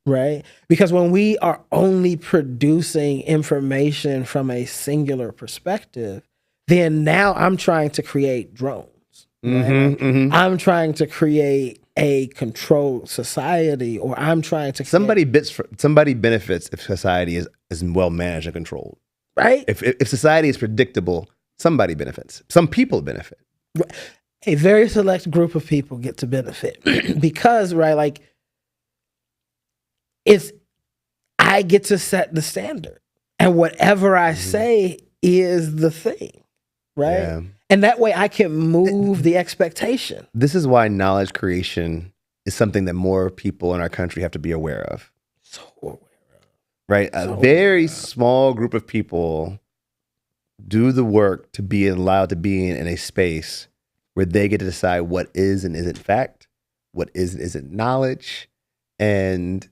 right? Because when we are only producing information from a singular perspective, then now I'm trying to create drones, right? I'm trying to create a controlled society, or I'm trying to somebody benefits if society is well managed and controlled, right? If society is predictable, somebody benefits. Some people benefit. A very select group of people get to benefit because, right, like I get to set the standard, and whatever I say is the thing, right? Yeah. And that way I can move the expectation. This is why knowledge creation is something that more people in our country have to be aware of. So aware of. Right? A very small group of people do the work to be allowed to be in a space where they get to decide what is and isn't fact, what is and isn't knowledge. And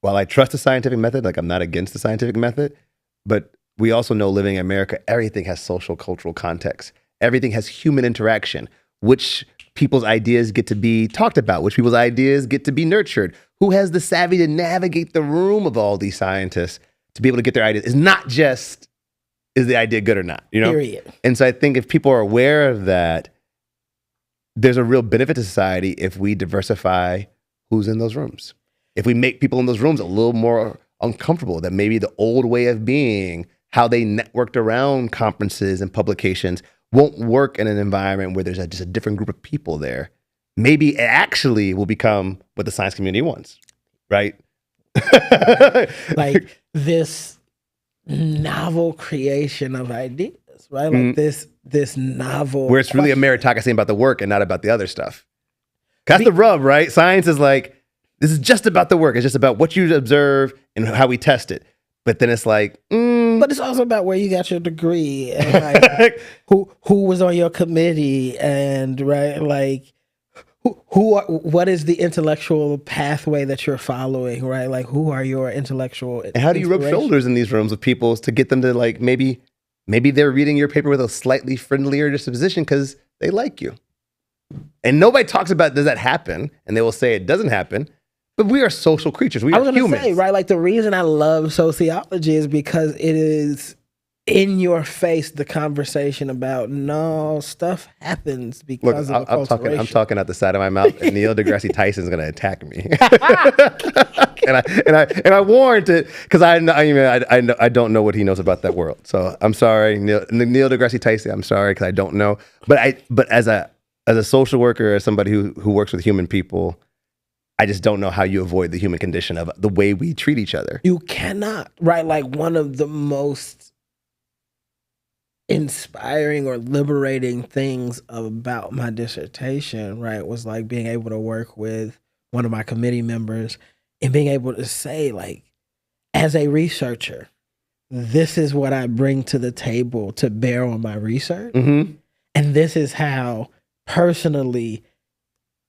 while I trust the scientific method, like I'm not against the scientific method, but we also know living in America, everything has social, cultural context. Everything has human interaction. Which people's ideas get to be talked about? Which people's ideas get to be nurtured? Who has the savvy to navigate the room of all these scientists to be able to get their ideas? It's not just, is the idea good or not? You know? Period. And so I think if people are aware of that, there's a real benefit to society if we diversify who's in those rooms. If we make people in those rooms a little more uncomfortable, that maybe the old way of being, how they networked around conferences and publications, won't work in an environment where there's just a different group of people there. Maybe it actually will become what the science community wants, right? Like this novel creation of ideas, right? Like this novel, where it's really a meritocracy about the work and not about the other stuff. That's the rub, right? Science is like, this is just about the work. It's just about what you observe and how we test it. But then it's like, but it's also about where you got your degree and like who was on your committee and right, like what is the intellectual pathway that you're following, right? Like who are your intellectual and how do you rub shoulders in these rooms with people to get them to like maybe they're reading your paper with a slightly friendlier disposition because they like you. And nobody talks about does that happen, and they will say it doesn't happen. But we are social creatures. We are humans. I was going to say, right? Like the reason I love sociology is because it is in your face the conversation about no stuff happens because of acculturation. I'm talking out the side of my mouth, and Neil deGrasse Tyson is going to attack me. and I warned it because I don't know what he knows about that world. So I'm sorry, Neil deGrasse Tyson. I'm sorry because I don't know. But as a social worker, as somebody who works with human people, I just don't know how you avoid the human condition of the way we treat each other. You cannot, right? Like one of the most inspiring or liberating things about my dissertation, right, was like being able to work with one of my committee members and being able to say, like, as a researcher, this is what I bring to the table to bear on my research. Mm-hmm. And this is how personally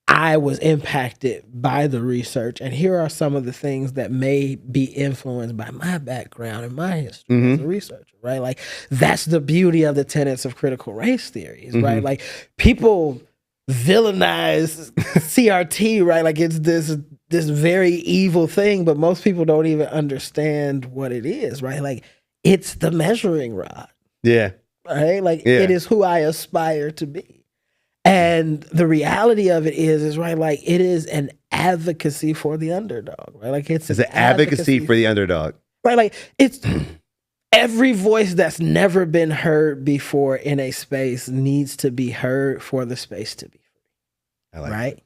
I was impacted by the research, and here are some of the things that may be influenced by my background and my history as a researcher, right? Like that's the beauty of the tenets of critical race theories, right? Like people villainize CRT, right? Like it's this very evil thing, but most people don't even understand what it is, right? Like it's the measuring rod. Yeah. Right? Like it is who I aspire to be. And the reality of it is right, like it is an advocacy for the underdog, right? Like it's an advocacy for the underdog. Right? Like it's every voice that's never been heard before in a space needs to be heard for the space to be free. Right?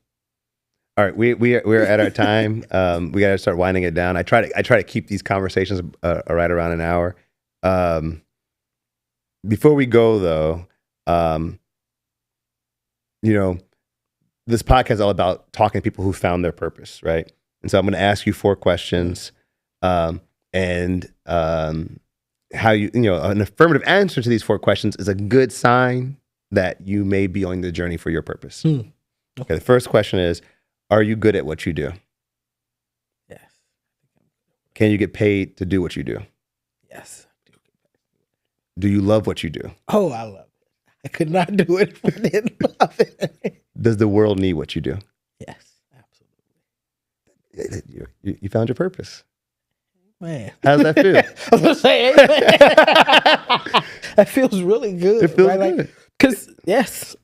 All right, we're at our time. We got to start winding it down. I try to keep these conversations right around an hour. Before we go though, you know, this podcast is all about talking to people who found their purpose, right? And so I'm going to ask you 4 questions, and how an affirmative answer to these 4 questions is a good sign that you may be on the journey for your purpose. Okay, the first question is, are you good at what you do? Yes. Can you get paid to do what you do? Yes. Do you love what you do? Oh, I love it. I could not do it if I didn't love it. Does the world need what you do? Yes, absolutely. You found your purpose. Man. How does that feel? I was going to say, that feels really good. It feels good. Because, yes,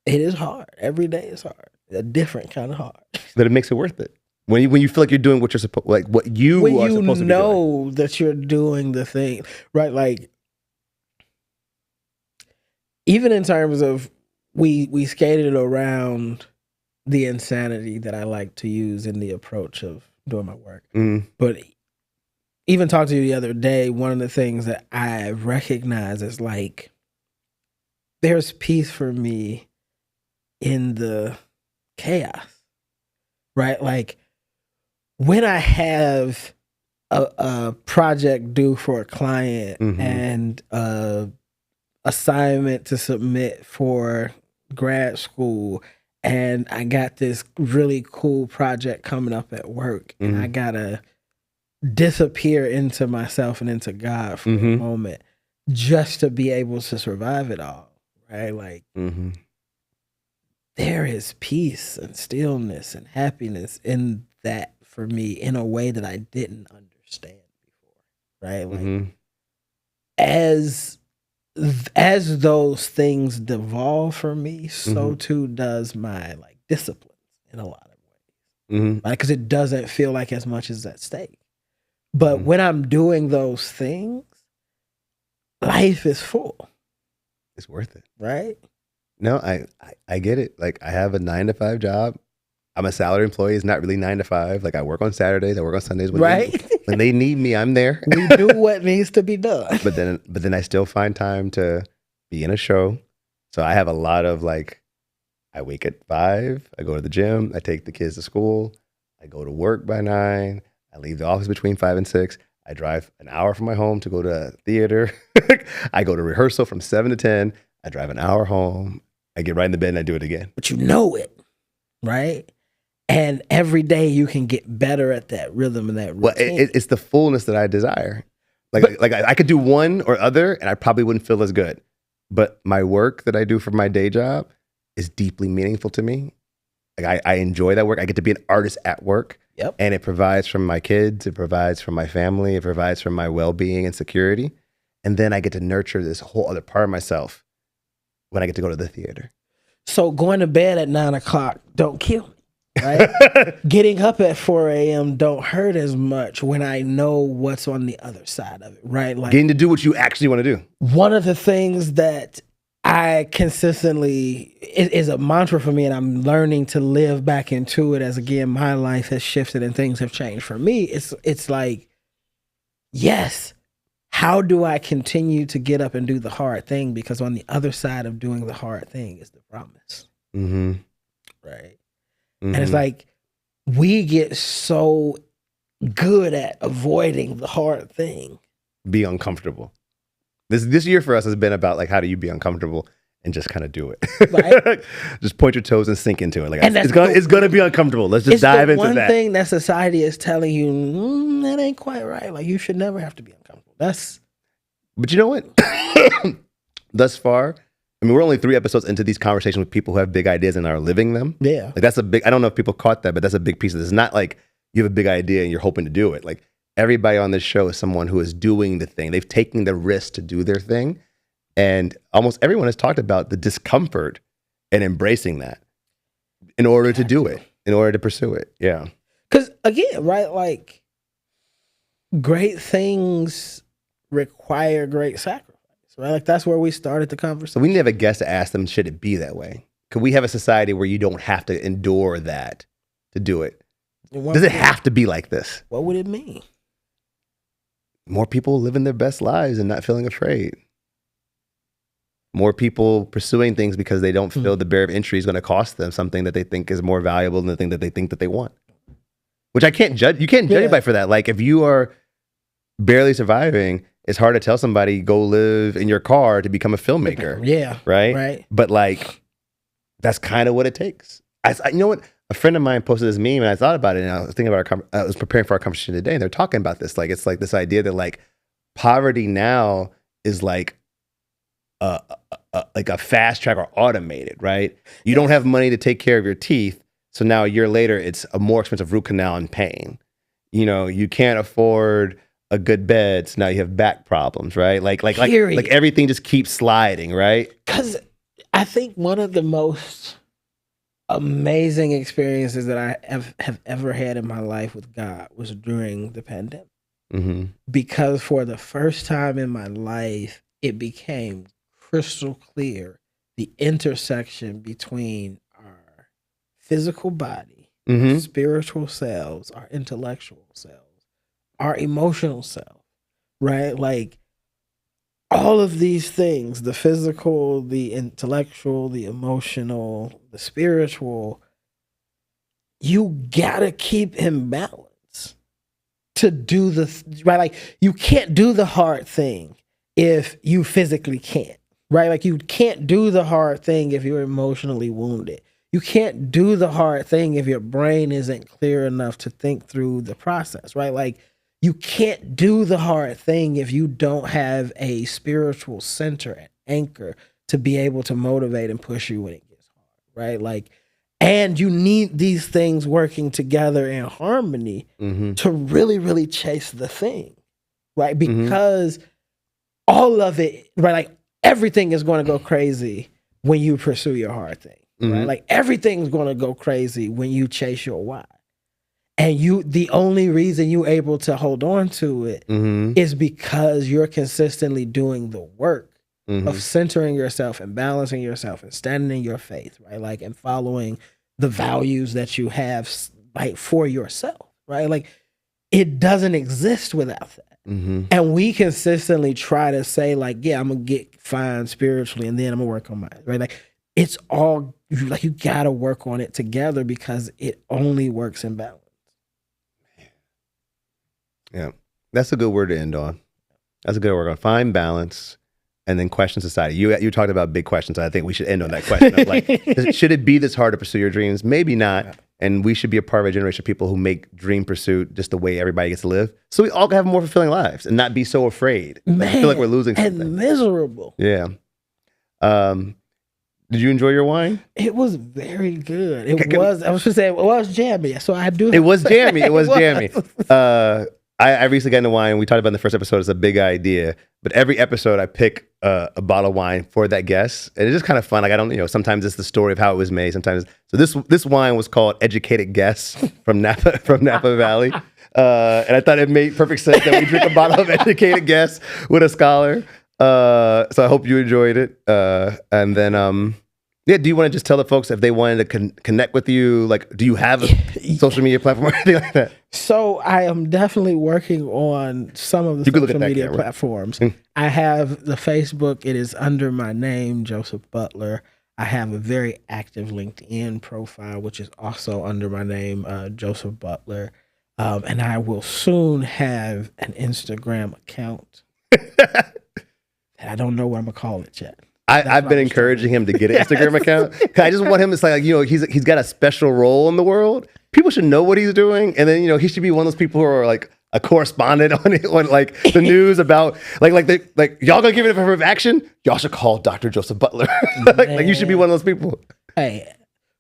it is hard. Every day is hard. A different kind of hard. But it makes it worth it. When you feel like you're doing what you're supposed, like what you are supposed to be doing. When you know that you're doing the thing, right? Like, even in terms of we skated around the insanity that I like to use in the approach of doing my work. But even talked to you the other day, one of the things that I recognize is like, there's peace for me in the chaos, right? Like when I have a project due for a client and assignment to submit for grad school, and I got this really cool project coming up at work, and I gotta disappear into myself and into God for a moment just to be able to survive it all, right? Like there is peace and stillness and happiness in that for me in a way that I didn't understand before, right? Like as those things devolve for me, so too does my like discipline in a lot of ways, like because it doesn't feel like as much is at stake. But when I'm doing those things, life is full. It's worth it, right? No, I get it. Like I have a 9-to-5 job. I'm a salary employee. It's not really 9 to 5. Like I work on Saturdays. I work on Sundays. When they need me, I'm there. We do what needs to be done. But then I still find time to be in a show. So I have a lot of like, I wake at 5. I go to the gym. I take the kids to school. I go to work by 9. I leave the office between 5 and 6. I drive an hour from my home to go to theater. I go to rehearsal from 7 to 10. I drive an hour home. I get right in the bed and I do it again. But you know it, right? And every day you can get better at that rhythm and that routine. Well, it's the fullness that I desire. Like I could do one or other and I probably wouldn't feel as good. But my work that I do for my day job is deeply meaningful to me. Like I enjoy that work. I get to be an artist at work. Yep. And it provides for my kids. It provides for my family. It provides for my well-being and security. And then I get to nurture this whole other part of myself when I get to go to the theater. So going to bed at 9 o'clock don't kill me, right? Getting up at 4 a.m. don't hurt as much when I know what's on the other side of it, right? Like getting to do what you actually want to do. One of the things that I consistently is a mantra for me, and I'm learning to live back into it as again my life has shifted and things have changed for me. It's like, yes, how do I continue to get up and do the hard thing? Because on the other side of doing the hard thing is the promise, right? And it's like we get so good at avoiding the hard thing, be uncomfortable. This year for us has been about like, how do you be uncomfortable and just kind of do it? Right? Just point your toes and sink into it. Like and it's gonna be uncomfortable. Let's just dive into that. One thing that society is telling you, that ain't quite right. Like you should never have to be uncomfortable. But you know what? Thus far, I mean, we're only 3 episodes into these conversations with people who have big ideas and are living them. Yeah. Like that's a big, I don't know if people caught that, but that's a big piece of this. It's not like you have a big idea and you're hoping to do it. Like everybody on this show is someone who is doing the thing. They've taken the risk to do their thing. And almost everyone has talked about the discomfort and embracing that in order to do it, in order to pursue it. Yeah. Because again, right, like great things require great sacrifice, right? Like that's where we started the conversation. So we need to have a guest to ask them, should it be that way? Could we have a society where you don't have to endure that to do it? Does it have to be like this? What would it mean? More people living their best lives and not feeling afraid. More people pursuing things because they don't feel the barrier of entry is going to cost them something that they think is more valuable than the thing that they think that they want. Which I can't judge. You can't judge anybody for that. Like if you are barely surviving, it's hard to tell somebody go live in your car to become a filmmaker. Yeah. Right. But like, that's kind of what it takes. You know what? A friend of mine posted this meme and I thought about it and I was thinking about I was preparing for our conversation today and they're talking about this. Like, it's like this idea that like poverty now is like a fast track or automated, right? You don't have money to take care of your teeth. So now a year later, it's a more expensive root canal and pain. You know, you can't afford a good bed. So now you have back problems, right? Like everything just keeps sliding, right? Because I think one of the most amazing experiences that I have ever had in my life with God was during the pandemic. Because for the first time in my life, it became crystal clear the intersection between our physical body, our spiritual selves, our intellectual selves, our emotional self, right? Like all of these things, the physical, the intellectual, the emotional, the spiritual, you gotta keep in balance to do right? Like you can't do the hard thing if you physically can't, right? Like you can't do the hard thing if you're emotionally wounded. You can't do the hard thing if your brain isn't clear enough to think through the process, right? Like you can't do the hard thing if you don't have a spiritual center and anchor to be able to motivate and push you when it gets hard, right? Like, and you need these things working together in harmony to really, really chase the thing, right? Because all of it, right? Like everything is going to go crazy when you pursue your hard thing, right? Like everything's going to go crazy when you chase your why. And the only reason you're able to hold on to it is because you're consistently doing the work of centering yourself and balancing yourself and standing in your faith, right? Like, and following the values that you have, like, for yourself, right? Like, it doesn't exist without that. And we consistently try to say, like, yeah, I'm going to get fine spiritually and then I'm going to work on mine, right? Like, it's all, like, you got to work on it together because it only works in balance. Yeah, that's a good word to end on. That's a good word on. Find balance and then question society. You talked about big questions. I think we should end on that question. Of like, should it be this hard to pursue your dreams? Maybe not. Yeah. And we should be a part of a generation of people who make dream pursuit just the way everybody gets to live. So we all can have more fulfilling lives and not be so afraid. Man, I feel like we're losing something. And miserable. Yeah. Did you enjoy your wine? It was very good. I was going to say, it was jammy. So I do. It was jammy. It was jammy. I recently got into wine. We talked about in the first episode. It's a big idea. But every episode I pick a bottle of wine for that guest. And it's just kind of fun. Like, I don't, sometimes it's the story of how it was made. Sometimes. So this wine was called Educated Guess from Napa Valley. And I thought it made perfect sense that we drink a bottle of Educated Guess with a scholar. So I hope you enjoyed it. And then, yeah, do you want to just tell the folks if they wanted to connect with you? Like, do you have a social media platform or anything like that? So I am definitely working on some of the social media platforms. I have the Facebook. It is under my name, Joseph Butler. I have a very active LinkedIn profile, which is also under my name, Joseph Butler. And I will soon have an Instagram account. I don't know what I'm going to call it yet. I've been encouraging him to get an Instagram account. I just want him to say, like, he's got a special role in the world. People should know what he's doing. And then, he should be one of those people who are like a correspondent on like the news about like y'all gonna give it affirmative action? Y'all should call Dr. Joseph Butler. like you should be one of those people. Hey,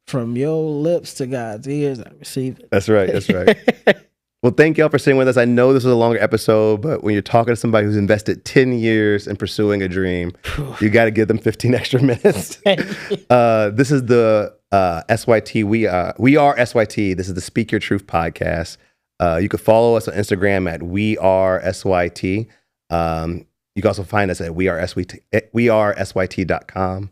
from your lips to God's ears, I receive it. That's right. That's right. Well, thank y'all for sitting with us. I know this was a longer episode, but when you're talking to somebody who's invested 10 years in pursuing a dream, you got to give them 15 extra minutes. This is the SYT. We are SYT. This is the Speak Your Truth podcast. You can follow us on Instagram at We Are SYT. You can also find us at wearesyt.com.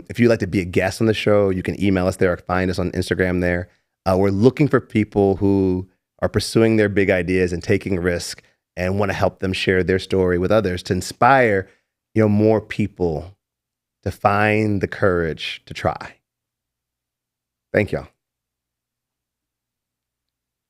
If you'd like to be a guest on the show, you can email us there or find us on Instagram there. We're looking for people who are pursuing their big ideas and taking risk and want to help them share their story with others to inspire, more people to find the courage to try. Thank y'all.